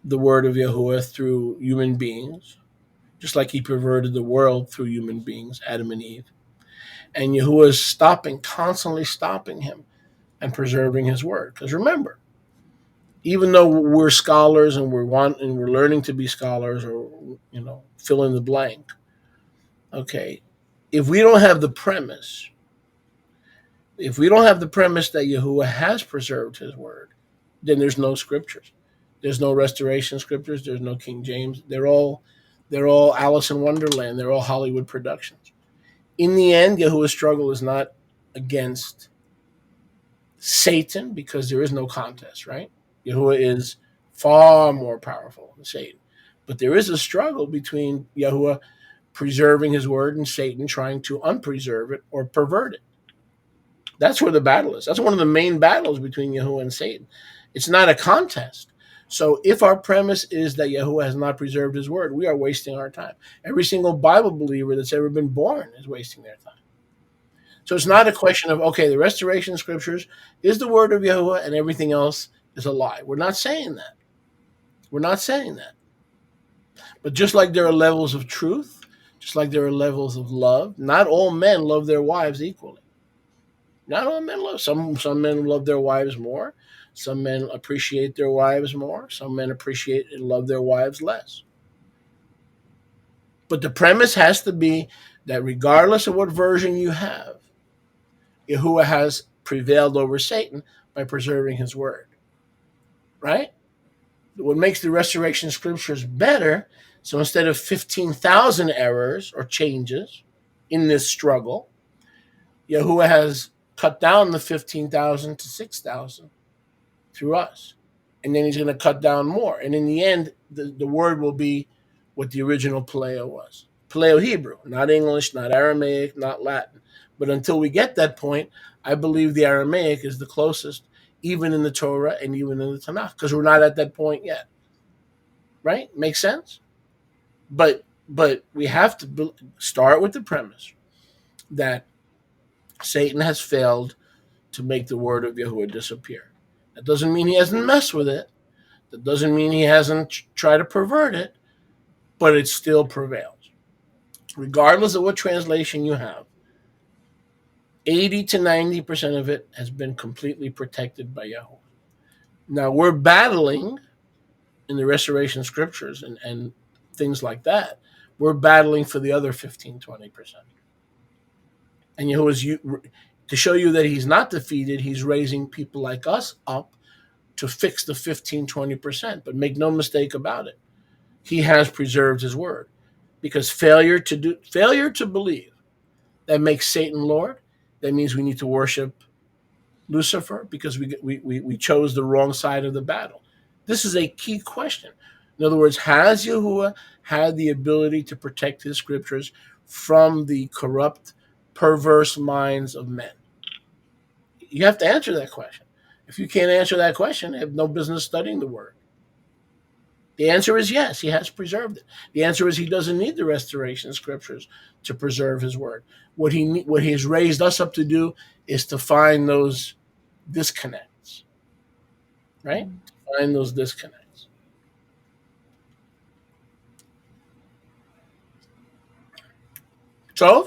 the word of Yahuwah through human beings, just like he perverted the world through human beings, Adam and Eve. And Yahuwah is constantly stopping him and preserving his word. Because remember, even though we're scholars and we're learning to be scholars, or fill in the blank, okay, if we don't have the premise, that Yahuwah has preserved his word, then there's no scriptures. There's no restoration scriptures. There's no King James. They're all Alice in Wonderland. They're all Hollywood productions. In the end, Yahuwah's struggle is not against Satan, because there is no contest, right? Yahuwah is far more powerful than Satan. But there is a struggle between Yahuwah preserving his word and Satan trying to unpreserve it or pervert it. That's where the battle is. That's one of the main battles between Yahuwah and Satan. It's not a contest. So if our premise is that Yahuwah has not preserved his word, we are wasting our time. Every single Bible believer that's ever been born is wasting their time. So it's not a question of, okay, the restoration scriptures is the word of Yahuwah and everything else is a lie. We're not saying that. We're not saying that. But just like there are levels of truth, just like there are levels of love, not all men love their wives equally. Not all men love. Some men love their wives more. Some men appreciate their wives more. Some men appreciate and love their wives less. But the premise has to be that regardless of what version you have, Yahuwah has prevailed over Satan by preserving his word. Right? What makes the restoration scriptures better, so instead of 15,000 errors or changes in this struggle, Yahuwah has cut down the 15,000 to 6,000 through us. And then he's going to cut down more. And in the end, the word will be what the original Paleo was. Paleo Hebrew, not English, not Aramaic, not Latin. But until we get that point, I believe the Aramaic is the closest, even in the Torah and even in the Tanakh, because we're not at that point yet. Right? Makes sense? But we have to start with the premise that Satan has failed to make the word of Yahuwah disappear. That doesn't mean he hasn't messed with it. That doesn't mean he hasn't tried to pervert it, but it still prevails. Regardless of what translation you have, 80 to 90% of it has been completely protected by Yahuwah. Now, we're battling in the restoration scriptures and things like that. We're battling for the other 15, 20%. And Yahuwah's, to show you that he's not defeated, he's raising people like us up to fix the 15, 20%. But make no mistake about it, he has preserved his word. Because failure to believe, that makes Satan Lord. That means we need to worship Lucifer because we chose the wrong side of the battle. This is a key question. In other words, has Yahuwah had the ability to protect his scriptures from the corrupt, perverse minds of men? You have to answer that question. If you can't answer that question, you have no business studying the word. The answer is yes, he has preserved it. The answer is he doesn't need the restoration scriptures to preserve his word. What he has raised us up to do is to find those disconnects, right? To find those disconnects. So,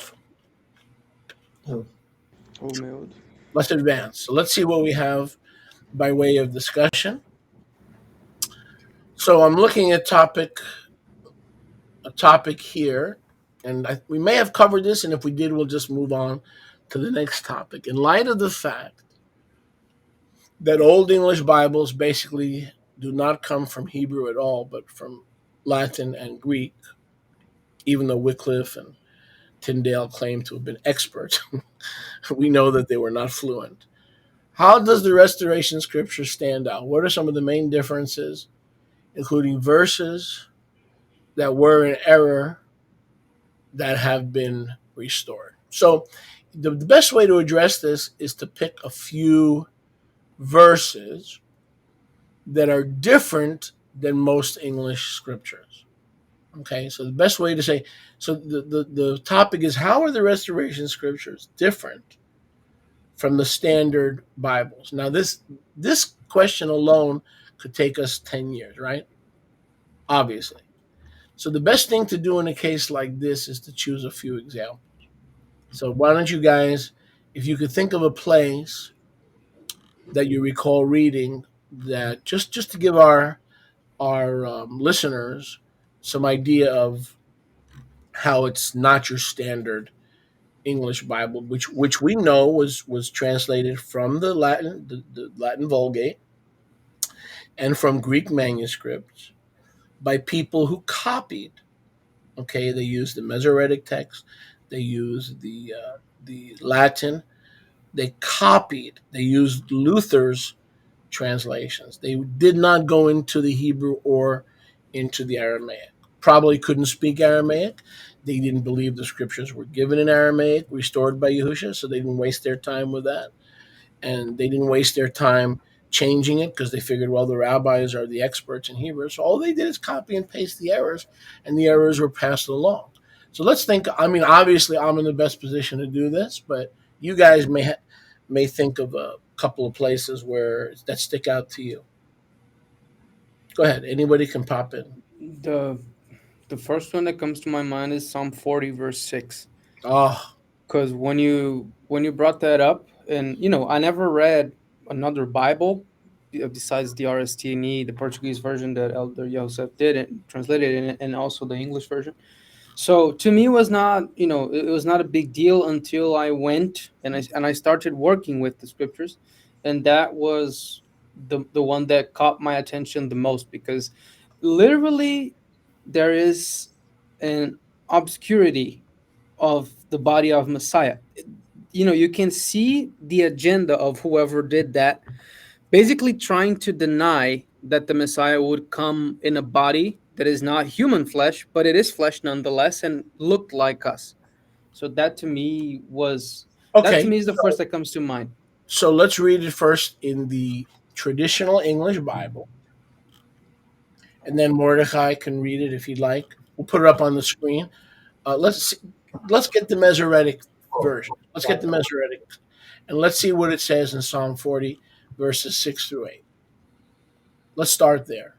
let's advance. So let's see what we have by way of discussion. So I'm looking at a topic here, and we may have covered this, and if we did, we'll just move on to the next topic. In light of the fact that Old English Bibles basically do not come from Hebrew at all, but from Latin and Greek, even though Wycliffe and Tyndale claim to have been experts, we know that they were not fluent. How does the Restoration Scripture stand out? What are some of the main differences, including verses that were in error that have been restored? So the best way to address this is to pick a few verses that are different than most English scriptures. Okay, so the best way to say, so the topic is, how are the Restoration Scriptures different from the standard Bibles? Now, this question alone could take us 10 years, right? Obviously. So the best thing to do in a case like this is to choose a few examples. So why don't you guys, if you could think of a place that you recall reading, that just to give our listeners some idea of how it's not your standard English Bible, which we know was translated from the Latin Vulgate and from Greek manuscripts by people who copied. Okay, they used the Masoretic text, they used the Latin, they copied, they used Luther's translations. They did not go into the Hebrew or into the Aramaic. Probably couldn't speak Aramaic. They didn't believe the scriptures were given in Aramaic, restored by Yahusha, so they didn't waste their time with that. And they didn't waste their time changing it because they figured, well, the rabbis are the experts in Hebrew. So all they did is copy and paste the errors, and the errors were passed along. So let's think. I mean, obviously, I'm in the best position to do this, but you guys may think of a couple of places where that stick out to you. Go ahead. Anybody can pop in. The first one that comes to my mind is Psalm 40 verse 6. Oh, Because when you brought that up, and I never read another Bible besides the RSTNE, the Portuguese version that Elder Joseph did and translated in it, and also the English version. So to me, it was not, it was not a big deal until I went and I started working with the scriptures, and that was the one that caught my attention the most, because literally there is an obscurity of the body of Messiah. You can see the agenda of whoever did that, basically trying to deny that the Messiah would come in a body that is not human flesh, but it is flesh nonetheless and looked like us. So that to okay. me is the first that comes to mind. So let's read it first in the traditional English Bible, and then Mordecai can read it if he'd like. We'll put it up on the screen. Let's get the Masoretic version. Let's get the Masoretic, and let's see what it says in Psalm 40, verses 6 through 8. Let's start there.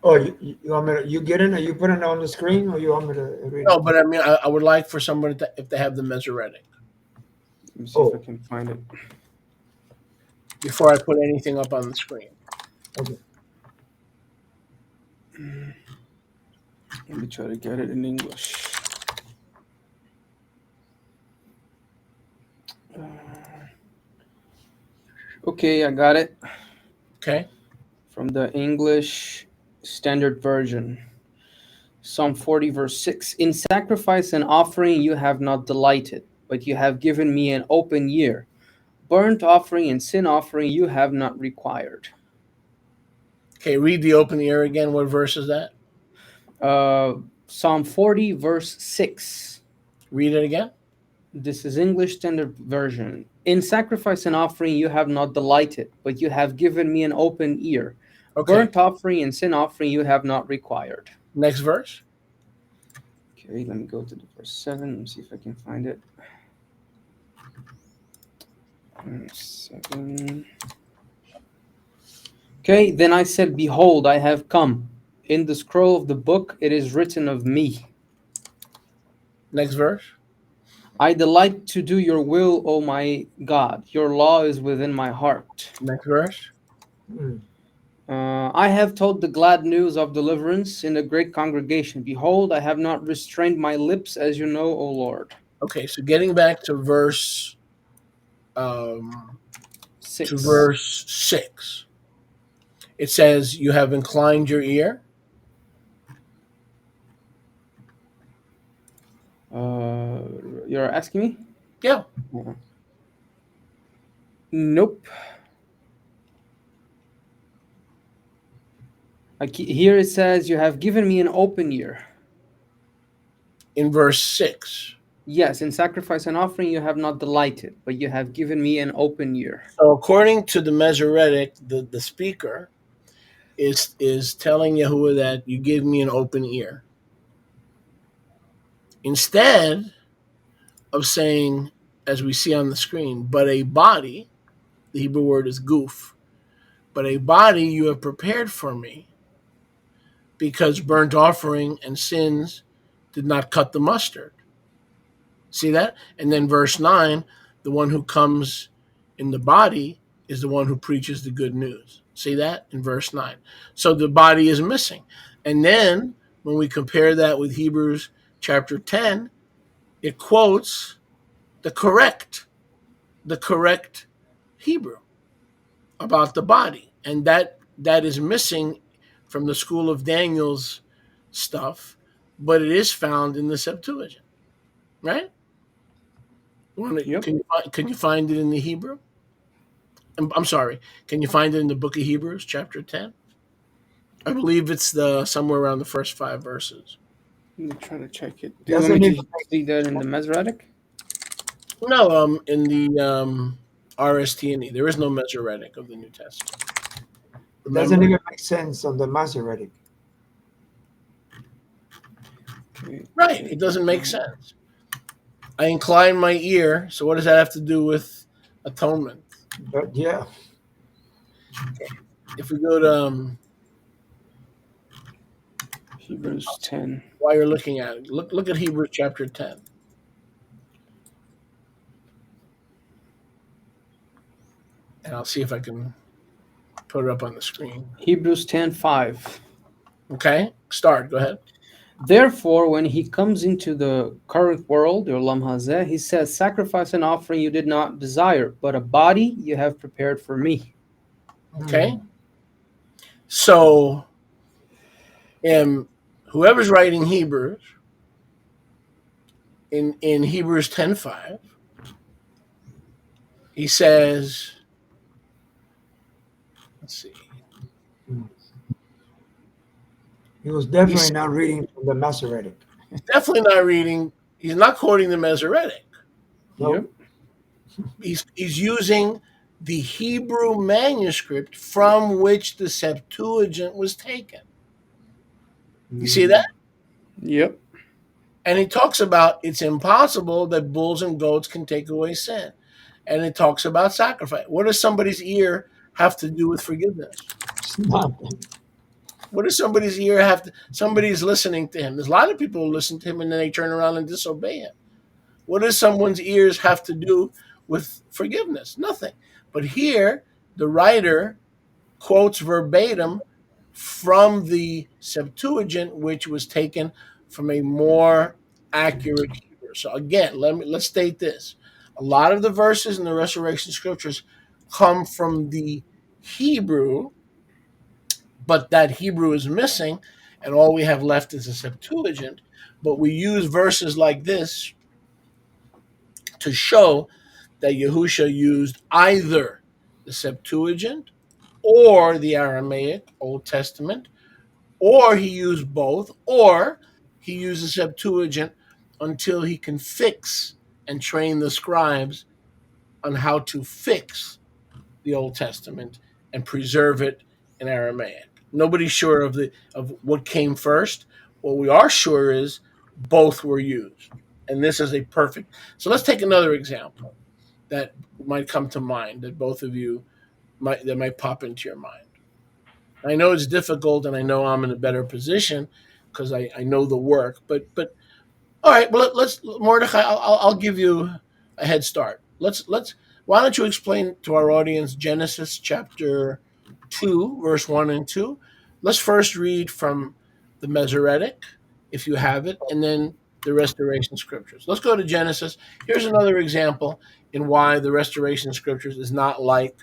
Oh, you want me to, you get in, or you put it on the screen, or you want me to read No, it? but I mean, I would like for somebody to, if they have the Masoretic, Let me see if I can find it. before I put anything up on the screen. Okay. Let me try to get it in English. Okay, I got it. Okay. From the English Standard Version. Psalm 40, verse 6. In sacrifice and offering you have not delighted, but you have given me an open ear. Burnt offering and sin offering you have not required. Okay, read the open ear again. What verse is that? Psalm 40, verse 6. Read it again. This is English Standard Version. In sacrifice and offering you have not delighted, but you have given me an open ear. Okay. Burnt offering and sin offering you have not required. Next verse. Okay, let me go to the verse 7. Let me see if I can find it. 7. Okay, then I said, behold, I have come. In the scroll of the book it is written of me. Next verse. I delight to do your will, O my God. Your law is within my heart. Next verse. I have told the glad news of deliverance in a great congregation. Behold, I have not restrained my lips, as you know, O Lord. Okay, so getting back to verse 6. to verse 6. It says, you have inclined your ear. You're asking me? Yeah. Nope. Here it says, you have given me an open ear. In verse 6. Yes, in sacrifice and offering you have not delighted, but you have given me an open ear. So according to the Masoretic, the speaker is telling Yahuwah that you gave me an open ear. Instead, of saying, as we see on the screen, but a body, the Hebrew word is goof, but a body you have prepared for me, because burnt offering and sins did not cut the mustard. See that? And then verse 9, the one who comes in the body is the one who preaches the good news. See that in verse 9? So the body is missing. And then when we compare that with Hebrews chapter 10, it quotes the correct Hebrew about the body. And that is missing from the school of Daniel's stuff, but it is found in the Septuagint, right? Yep. Can you find it in the Hebrew? I'm sorry. Can you find it in the book of Hebrews, chapter 10? I believe it's the somewhere around the first 5 verses. I'm trying to check it. Do you want me Doesn't to even see that in the Masoretic? No, in the RSTNE, there is no Masoretic of the New Testament. it doesn't Remember? even make sense on the Masoretic. Okay. Right. It doesn't make sense. I incline my ear. So what does that have to do with atonement? But yeah, If we go to Hebrews 10. while you're looking at it, look at Hebrews chapter 10. And I'll see if I can put it up on the screen. Hebrews 10:5. Okay? Start. Go ahead. Therefore, when he comes into the current world, or Olam Hazeh, he says, sacrifice and offering you did not desire, but a body you have prepared for me. Okay? So whoever's writing Hebrews in Hebrews 10:5, he says, let's see. he was definitely He's not reading from the Masoretic. definitely not reading, he's not quoting the Masoretic. Nope. He's using the Hebrew manuscript from which the Septuagint was taken. You see that? Yep. And he talks about it's impossible that bulls and goats can take away sin. And it talks about sacrifice. What does somebody's ear have to do with forgiveness? It's nothing. What does somebody's ear have to? Somebody's listening to him. There's a lot of people who listen to him and then they turn around and disobey him. What does someone's ears have to do with forgiveness? Nothing. But here, the writer quotes verbatim from the Septuagint, which was taken from a more accurate Hebrew. So again, let's state this: a lot of the verses in the Restoration Scriptures come from the Hebrew, but that Hebrew is missing, and all we have left is a Septuagint. But we use verses like this to show that Yahusha used either the Septuagint or the Aramaic Old Testament, or he used both, or he used the Septuagint until he can fix and train the scribes on how to fix the Old Testament and preserve it in Aramaic. Nobody's sure of what came first. What we are sure is both were used. And this is a perfect. So let's take another example that might come to mind that both of you might pop into your mind. I know it's difficult, and I know I'm in a better position because I know the work. But all right, well let's Mordechai. I'll give you a head start. Let's. Why don't you explain to our audience Genesis chapter 2, verse 1 and 2? Let's first read from the Masoretic, if you have it, and then the Restoration Scriptures. Let's go to Genesis. Here's another example in why the Restoration Scriptures is not like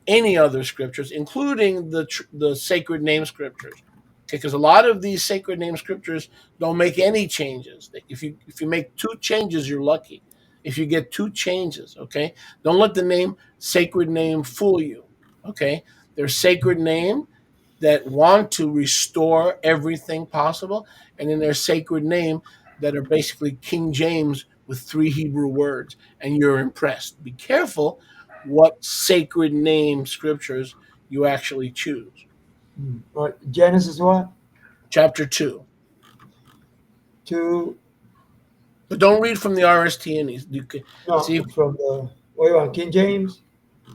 any other scriptures, including the sacred name scriptures. Okay, because a lot of these sacred name scriptures don't make any changes. If you make two changes, you're lucky. If you get two changes, okay, don't let the name sacred name fool you. Okay, there's sacred name that want to restore everything possible, and then there's sacred name that are basically King James with 3 Hebrew words, and you're impressed. Be careful what sacred name scriptures you actually choose. But Genesis what? Chapter 2. 2. But don't read from the RSTNE. You can see No, from the what you want, King James?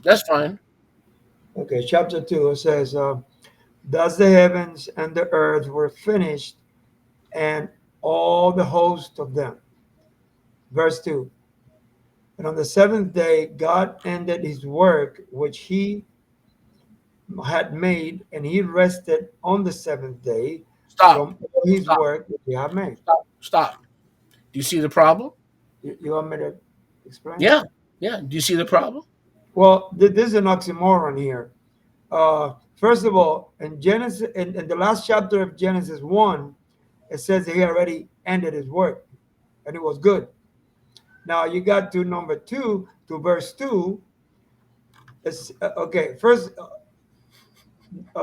that's fine. Okay, chapter 2, it says, thus the heavens and the earth were finished, and all the host of them. Verse 2, and on the seventh day, God ended his work which he had made, and he rested on the seventh day Stop. from all his Stop. work which he had made. Stop. Stop. Do you see the problem? You want me to explain? Yeah. Yeah. Do you see the problem? Well, this is an oxymoron here. First of all, in Genesis, in the last chapter of Genesis 1, it says that he already ended his work and it was good. Now you got to number 2, to verse 2. It's, okay, first,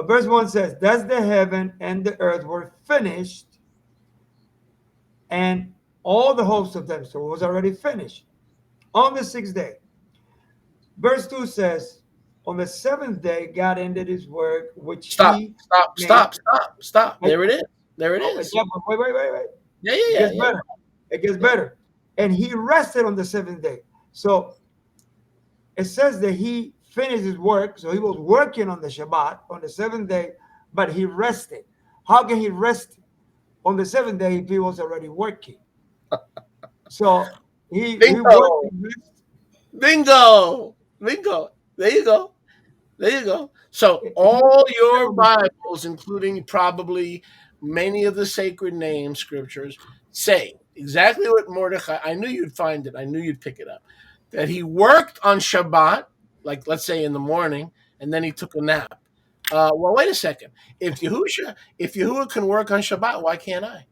verse 1 says, thus the heaven and the earth were finished, and all the hosts of them. So it was already finished on the sixth day. Verse 2 says, on the seventh day, God ended his work which Stop. he Stop. made. Stop. Stop. Stop. There it is. There it Oh, is. yeah, but wait. Yeah. It Yeah. gets Yeah. better. It gets better. And he rested on the seventh day. So it says that he finished his work. So he was working on the Shabbat on the seventh day, but he rested. How can he rest on the seventh day if he was already working? So he worked Bingo. and rested. Bingo. Bingo. There you go. There you go. So He all rested your on the seventh day. Bibles, including probably many of the sacred name scriptures, say exactly what Mordecai. I knew you'd find it. I knew you'd pick it up. That he worked on Shabbat, like let's say in the morning, and then he took a nap. Well, wait a second. If Yahuwah can work on Shabbat, why can't I?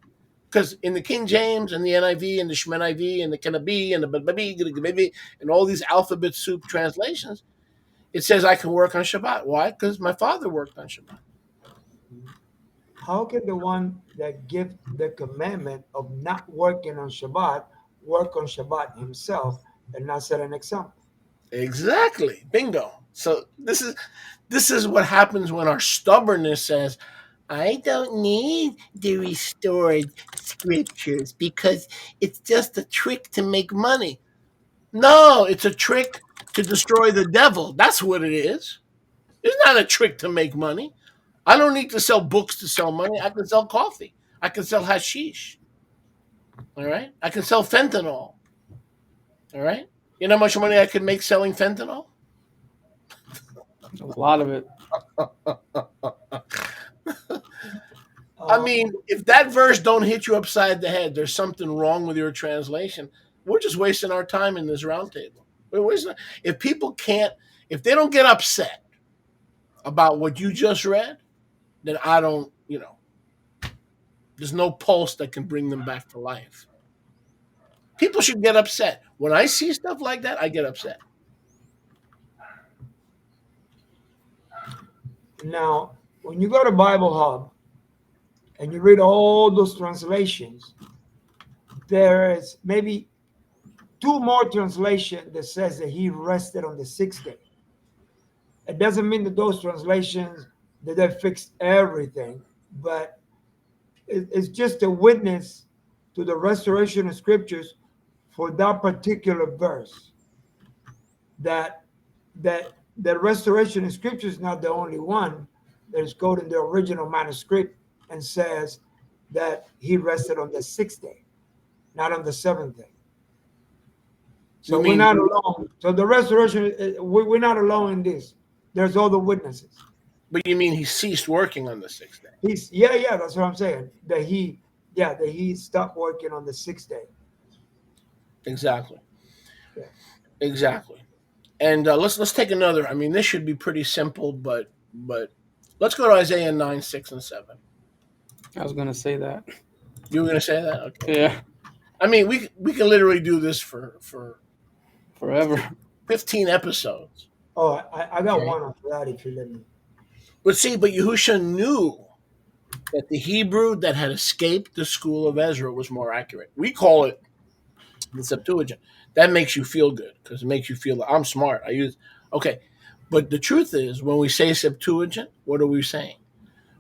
Because in the King James and the NIV and the Shemon IV and the Kenabi and the Baby and all these alphabet soup translations, it says I can work on Shabbat. Why? Because my father worked on Shabbat. How can the one that gives the commandment of not working on Shabbat work on Shabbat himself and not set an example? Exactly. Bingo. So this is what happens when our stubbornness says, I don't need the restored scriptures because it's just a trick to make money. No, it's a trick to destroy the devil. That's what it is. It's not a trick to make money. I don't need to sell books to sell money. I can sell coffee. I can sell hashish. All right. I can sell fentanyl. All right. You know how much money I could make selling fentanyl? A lot of it. I Um, mean, if that verse don't hit you upside the head, there's something wrong with your translation. We're just wasting our time in this roundtable. We're wasting. If people can't, if they don't get upset about what you just read, then I don't. There's no pulse that can bring them back to life. People should get upset when I see stuff like that. I get upset. Now, when you go to Bible Hub and you read all those translations, there is maybe 2 more translations that says that he rested on the sixth day. It doesn't mean that those translations that they fixed everything, but it's just a witness to the restoration of scriptures for that particular verse. That the restoration of scripture is not the only one that is quoted in the original manuscript and says that he rested on the sixth day, not on the seventh day. So You we're mean not alone. So the restoration, we're not alone in this. There's other witnesses. But you mean he ceased working on the sixth day? Yeah, that's what I'm saying. That he stopped working on the sixth day. Exactly. Yeah. Exactly. And let's take another. I mean, this should be pretty simple, but let's go to Isaiah 9, 6, and 7. I was gonna say that. You were going to say that? Okay. Yeah, I mean, we can literally do this for forever. 15 episodes. Oh, I got Okay. one after that if you let me. But Yahusha knew that the Hebrew that had escaped the school of Ezra was more accurate. We call it the Septuagint. That makes you feel good because it makes you feel like I'm smart. Okay. But the truth is, when we say Septuagint, what are we saying?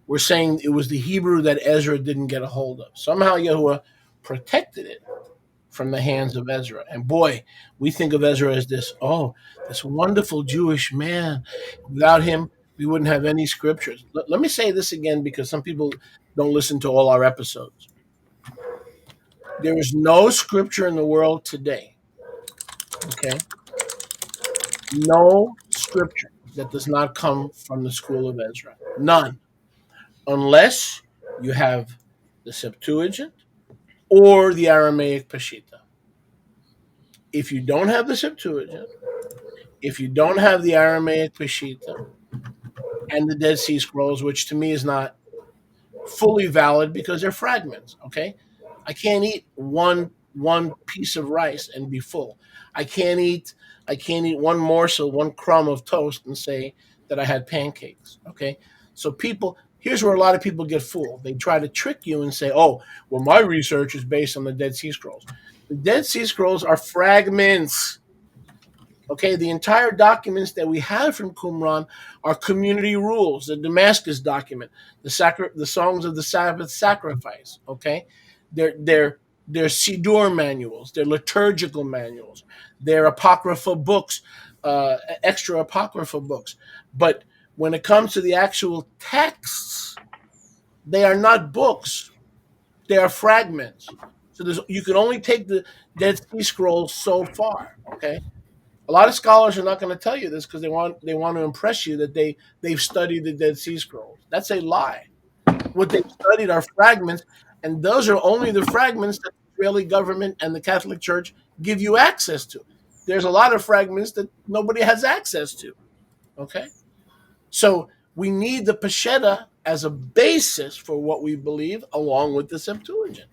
We're saying it was the Hebrew that Ezra didn't get a hold of. Somehow Yahuwah protected it from the hands of Ezra. And boy, we think of Ezra as this wonderful Jewish man. Without him, we wouldn't have any scriptures. Let me say this again because some people don't listen to all our episodes. There is no scripture in the world today, okay? No scripture that does not come from the school of Ezra. None. Unless you have the Septuagint or the Aramaic Peshitta. If you don't have the Septuagint, if you don't have the Aramaic Peshitta and the Dead Sea Scrolls, which to me is not fully valid because they're fragments, okay? I can't eat one piece of rice and be full. I can't eat one morsel, one crumb of toast and say that I had pancakes, okay? So here's where a lot of people get fooled. They try to trick you and say, "Oh, well my research is based on the Dead Sea Scrolls." The Dead Sea Scrolls are fragments. Okay, the entire documents that we have from Qumran are community rules. The Damascus document, the songs of the Sabbath sacrifice. Okay, they're Siddur manuals, they're liturgical manuals, they're apocrypha books, extra apocrypha books. But when it comes to the actual texts, they are not books; they are fragments. So you can only take the Dead Sea Scrolls so far. Okay. A lot of scholars are not going to tell you this because they want to impress you that they've studied the Dead Sea Scrolls. That's a lie. What they've studied are fragments, and those are only the fragments that the Israeli government and the Catholic Church give you access to. There's a lot of fragments that nobody has access to. Okay, so we need the Peshitta as a basis for what we believe, along with the Septuagint.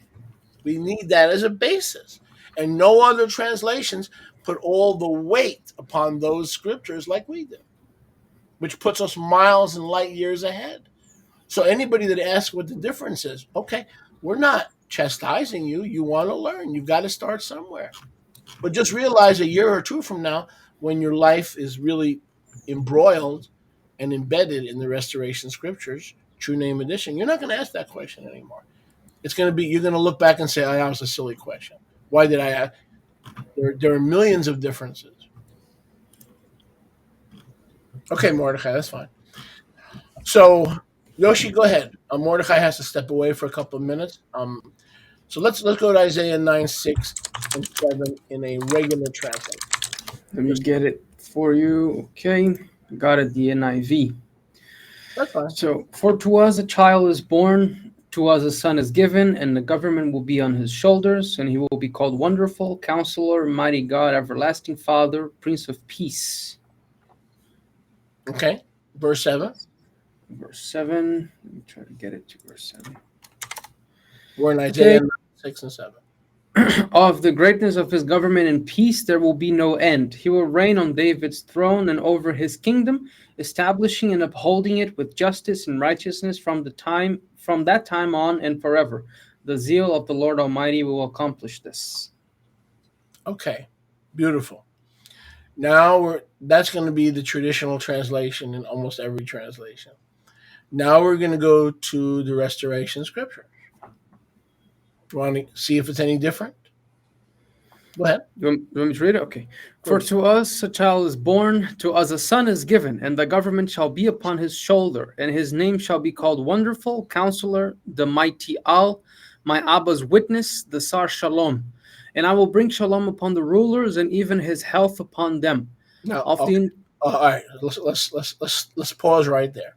We need that as a basis, and no other translations put all the weight upon those scriptures like we do, which puts us miles and light years ahead. So anybody that asks what the difference is, okay, we're not chastising you. You want to learn. You've got to start somewhere. But just realize a year or two from now, when your life is really embroiled and embedded in the Restoration Scriptures, True Name Edition, you're not going to ask that question anymore. It's going to be, you're going to look back and say, oh, that was a silly question. Why did I ask? There are millions of differences. Okay, Mordecai, that's fine. So, Yoshi, go ahead. Mordecai has to step away for a couple of minutes. So let's go to Isaiah 9, 6, and 7 in a regular translation. Let me get it for you. Okay, got it, the NIV. That's fine. So, for to us a child is born, to us a son is given, and the government will be on his shoulders, and he will be called Wonderful, Counselor, Mighty God, Everlasting Father, Prince of Peace. Okay, verse 7. Verse 7. Let me try to get it to verse 7. We're in Isaiah 9, 6, and 7. Of the greatness of his government and peace there will be no end. He will reign on David's throne and over his kingdom, establishing and upholding it with justice and righteousness from that time on and forever. The zeal of the Lord Almighty will accomplish this. Okay, beautiful. Now that's going to be the traditional translation in almost every translation. Now we're going to go to the Restoration Scripture. Want to see if it's any different? Go ahead. You want me to read it? Okay. For to us a child is born, to us a son is given, and the government shall be upon his shoulder, and his name shall be called Wonderful, Counselor, the Mighty Al, my Abba's Witness, the Sar Shalom. And I will bring shalom upon the rulers, and even his health upon them. Now, all right. Let's pause right there.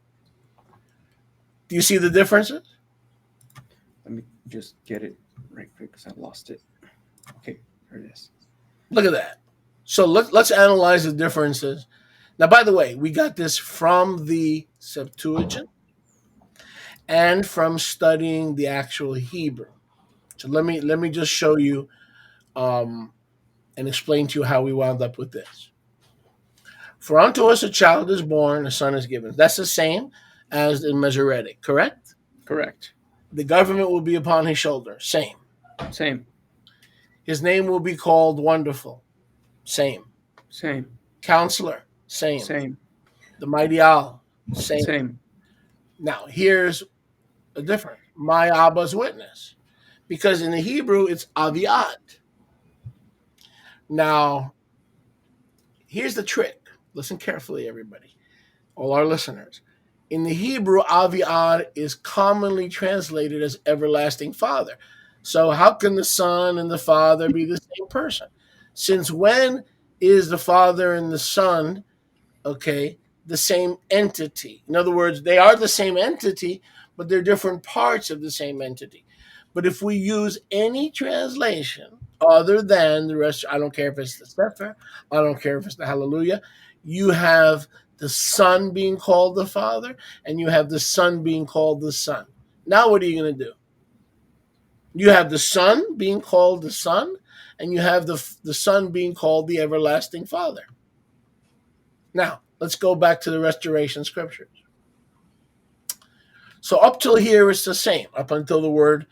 Do you see the differences? Let me just get it right quick because I lost it. Okay, there it is. Look at that. So let's analyze the differences. Now, by the way, we got this from the Septuagint and from studying the actual Hebrew. So let me just show you and explain to you how we wound up with this. For unto us a child is born, a son is given. That's the same as in Masoretic, correct? Correct. The government will be upon his shoulder. Same. Same. His name will be called Wonderful. Same. Same. Counselor. Same. Same. The Mighty Al. Same. Same. Now, here's a difference. My Abba's Witness. Because in the Hebrew, it's Aviad. Now, here's the trick. Listen carefully, everybody, all our listeners. In the Hebrew, Aviad is commonly translated as everlasting Father. So, how can the Son and the Father be the same person? Since when is the Father and the Son, okay, the same entity? In other words, they are the same entity, but they're different parts of the same entity. But if we use any translation other than the rest, I don't care if it's the Sefer, I don't care if it's the Hallelujah, you have the Son being called the Father, and you have the Son being called the Son. Now, what are you going to do? You have the Son being called the Son, and you have the Son being called the everlasting Father. Now, let's go back to the restoration scriptures. So up till here, it's the same, up until the word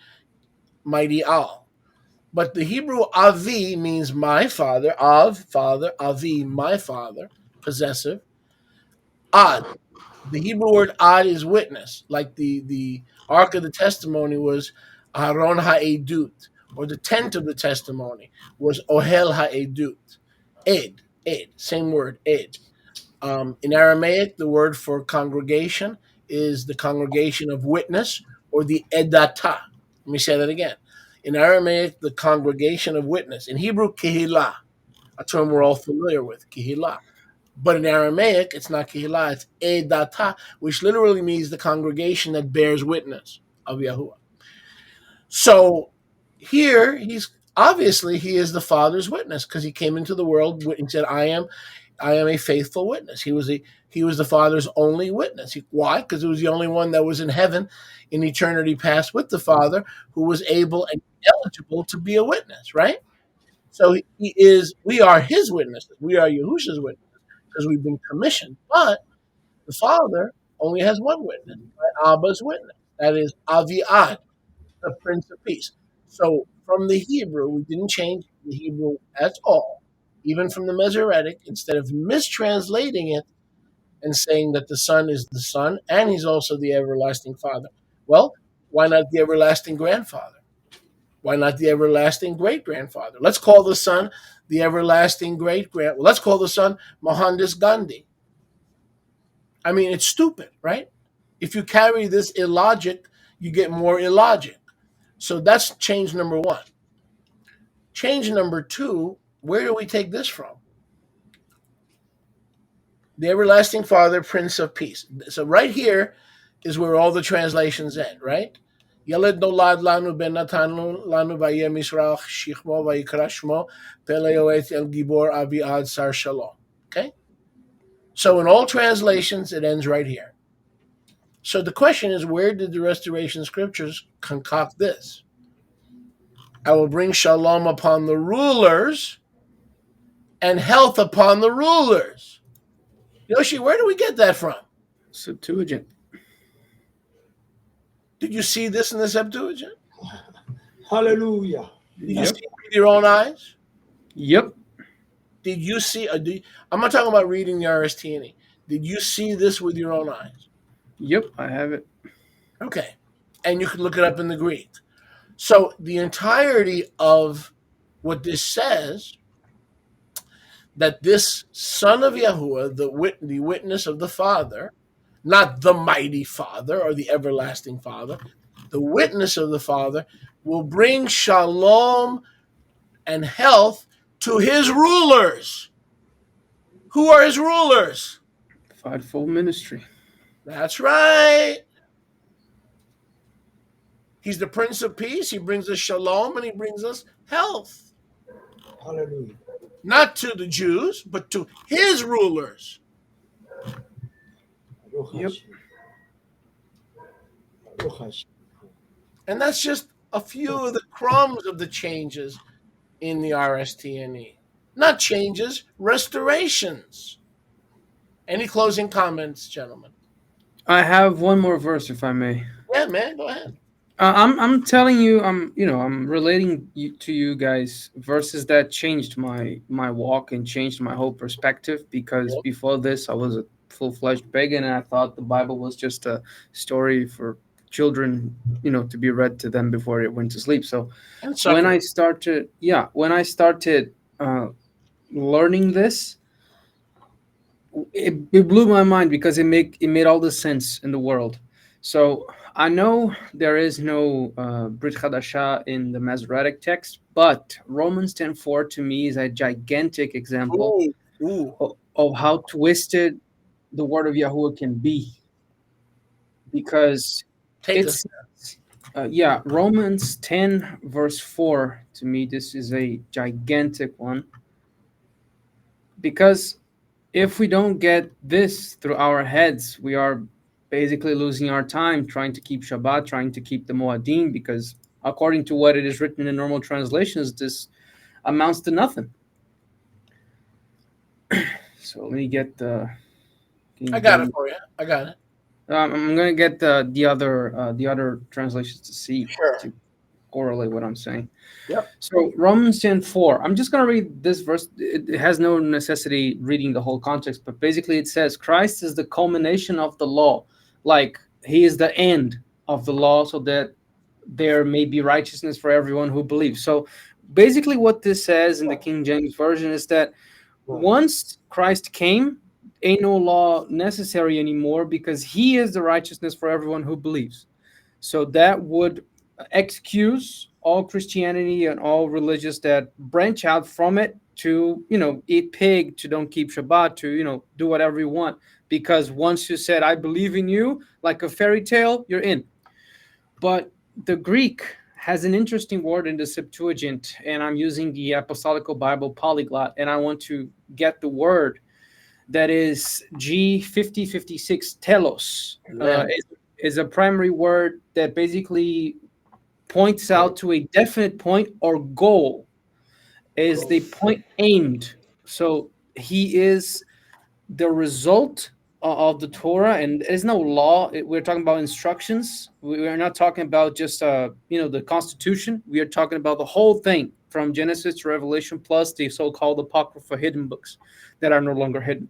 mighty Al. But the Hebrew Avi means my father, father, Avi, my father, possessive. Ad, the Hebrew word ad is witness, like the Ark of the Testimony was Aharon Ha'edut, or the tent of the testimony was Ohel Ha'edut. Ed, same word, ed. In Aramaic, the word for congregation is the congregation of witness, or the edata. Let me say that again. In Aramaic, the congregation of witness. In Hebrew, kehillah, a term we're all familiar with, kehillah. But in Aramaic, it's not kehillah, it's edata, which literally means the congregation that bears witness of Yahuwah. So here, he is the Father's witness, because he came into the world and said, I am a faithful witness. He was the Father's only witness. Why? Because he was the only one that was in heaven in eternity past with the Father, who was able and eligible to be a witness, right? So we are his witnesses. We are Yahusha's witnesses because we've been commissioned. But the Father only has one witness, right? Abba's witness. That is Aviad, the Prince of Peace. So from the Hebrew, we didn't change the Hebrew at all. Even from the Masoretic, instead of mistranslating it and saying that the Son is the Son and he's also the everlasting Father. Well, why not the everlasting grandfather? Why not the everlasting great grandfather? Let's call the Son the everlasting great grand. Well, let's call the Son Mohandas Gandhi. I mean, it's stupid, right? If you carry this illogic, you get more illogic. So that's change number one. Change number two, where do we take this from? The everlasting Father, Prince of Peace. So right here is where all the translations end, right? Yaled nolad lanu ben natanu lanu vayeh misrach shichmo vayikra shmo peleoet el gibor aviad sar shalom. Okay? So in all translations, it ends right here. So the question is, where did the restoration scriptures concoct this? I will bring shalom upon the rulers and health upon the rulers. Yoshi, where do we get that from? Septuagint. Did you see this in the Septuagint? Hallelujah. Did you Yep. see it with your own eyes? Yep. Did you see? I'm not talking about reading the RSTNE. Did you see this with your own eyes? Yep. I have it. Okay. And you can look it up in the Greek. So the entirety of what this says, that this Son of Yahuwah, the witness of the Father, not the mighty Father or the everlasting Father, the witness of the Father, will bring shalom and health to his rulers. Who are his rulers? Fivefold ministry. That's right. He's the Prince of Peace. He brings us shalom and he brings us health. Hallelujah. Not to the Jews, but to his rulers. Yep. And that's just a few of the crumbs of the changes in the RSTNE. Not changes, restorations. Any closing comments, gentlemen? I have one more verse, if I may. Yeah, man, go ahead. I'm telling you, I'm relating to you guys verses that changed my walk and changed my whole perspective, because Yep. before this I was a full-fledged pagan and I thought the Bible was just a story for children, to be read to them before it went to sleep. So And when I suckers. started learning this, it blew my mind because it made all the sense in the world. So I know there is no Brit Hadasha in the Masoretic text, but Romans 10:4 to me is a gigantic example Ooh, ooh. of how twisted the word of Yahuwah can be, because Take us. it's yeah, Romans 10 verse 4, to me this is a gigantic one, because if we don't get this through our heads, we are basically losing our time trying to keep Shabbat, trying to keep the Moadim, because according to what it is written in normal translations, this amounts to nothing. So let me get the I got it King for you. I got it. I'm gonna get the other translations to see, Sure. to correlate what I'm saying. Yep. So Romans 10:4. I'm just gonna read this verse. It has no necessity reading the whole context, but basically it says Christ is the culmination of the law, like he is the end of the law, so that there may be righteousness for everyone who believes. So basically, what this says in the King James version is that Right. once Christ came, ain't no law necessary anymore because he is the righteousness for everyone who believes. So that would excuse all Christianity and all religious that branch out from it to, eat pig, to don't keep Shabbat, to, do whatever you want. Because once you said, I believe in you, like a fairy tale, you're in. But the Greek has an interesting word in the Septuagint, and I'm using the Apostolical Bible Polyglot, and I want to get the word that is G5056, telos. Amen. Is a primary word that basically points out to a definite point or goal, is the point aimed. So he is the result of the Torah, and there's no law. We're talking about instructions. We are not talking about just the Constitution. We are talking about the whole thing from Genesis to Revelation, plus the so-called apocrypha hidden books that are no longer hidden.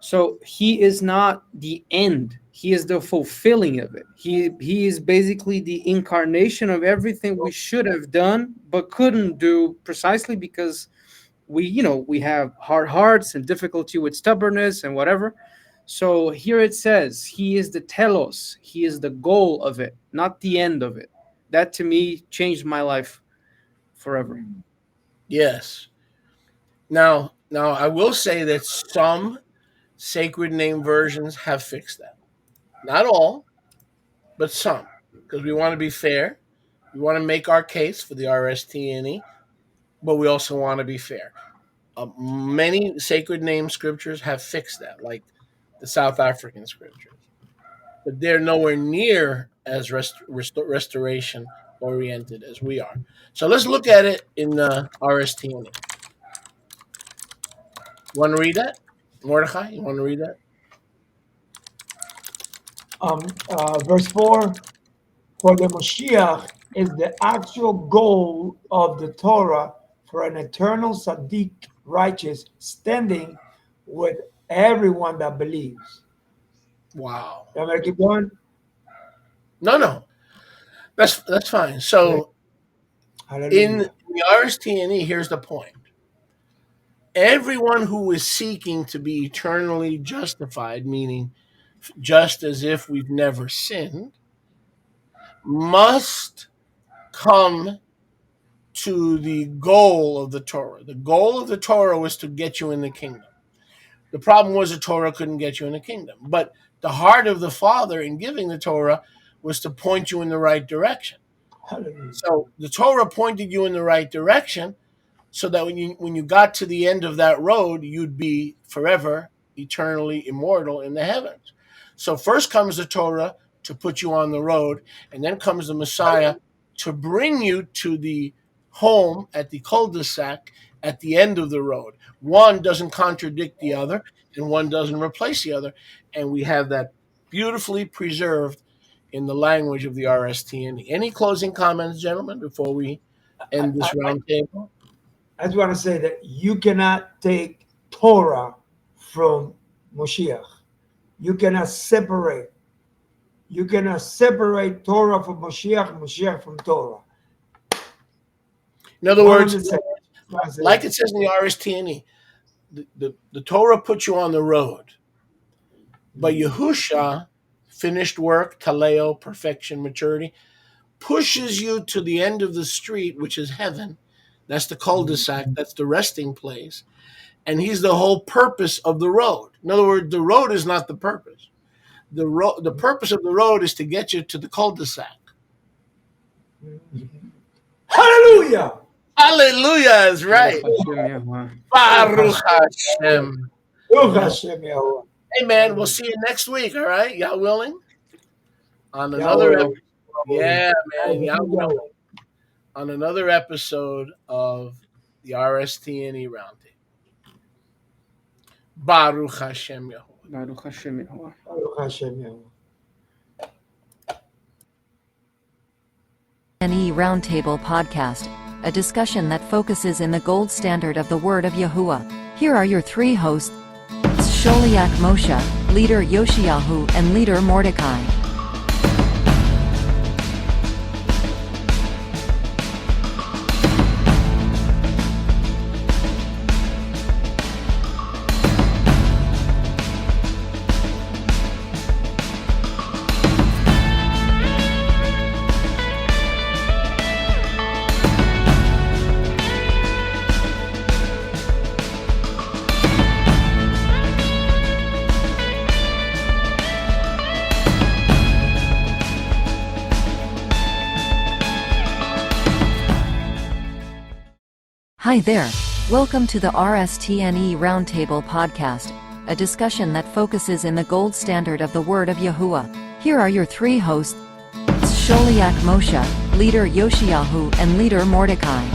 So he is not the end. He is the fulfilling of it. He is basically the incarnation of everything we should have done but couldn't do, precisely because we have hard hearts and difficulty with stubbornness and whatever. So here it says he is the telos, he is the goal of it, not the end of it. That to me changed my life forever. Yes. Now, I will say that some sacred name versions have fixed that. Not all, but some, because we want to be fair. We want to make our case for the RSTNE, but we also want to be fair. Many sacred name scriptures have fixed that, like the South African scriptures, but they're nowhere near as restoration oriented as we are. So let's look at it in RSTNE. Want to read that? Mordechai, you want to read that? Verse 4, for the Mashiach is the actual goal of the Torah for an eternal Sadiq righteous standing with everyone that believes. Wow. You want me to keep going? No. That's fine. So in Hallelujah. the RSTNE, here's the point. Everyone who is seeking to be eternally justified, meaning just as if we've never sinned, must come to the goal of the Torah. The goal of the Torah was to get you in the kingdom. The problem was the Torah couldn't get you in the kingdom. But the heart of the Father in giving the Torah was to point you in the right direction. Hallelujah. So the Torah pointed you in the right direction, so that when you got to the end of that road, you'd be forever, eternally immortal in the heavens. So first comes the Torah to put you on the road, and then comes the Messiah to bring you to the home at the cul-de-sac at the end of the road. One doesn't contradict the other, and one doesn't replace the other, and we have that beautifully preserved in the language of the RSTN. Any closing comments, gentlemen, before we end this roundtable? I just want to say that you cannot take Torah from Moshiach. You cannot separate. You cannot separate Torah from Moshiach, Moshiach from Torah. In other words, 100%. like it says in the RSTNE, the Torah puts you on the road, but Yahusha, finished work, taleo, perfection, maturity, pushes you to the end of the street, which is heaven. That's the cul-de-sac. That's the resting place. And he's the whole purpose of the road. In other words, the road is not the purpose. The purpose of the road is to get you to the cul-de-sac. Hallelujah. Hallelujah is right. Baruch Hashem. Baruch Hashem Yahuwah. Hey man, we'll see you next week. All right, y'all willing? On another Yahweh. episode. Yeah, man, y'all willing? On another episode of the RSTNE Roundtable. Baruch Hashem Yahuwah. Baruch Hashem Yahuwah. Baruch Hashem Yahuwah. RSTNE Roundtable Podcast, a discussion that focuses in the gold standard of the word of Yahuwah. Here are your three hosts, Sholiach Moshe, leader Yoshiyahu, and leader Mordecai. Hi there. Welcome to the RSTNE Roundtable Podcast, a discussion that focuses in the gold standard of the word of Yahuwah. Here are your three hosts, Sholiach Moshe, leader Yoshiyahu, and leader Mordecai.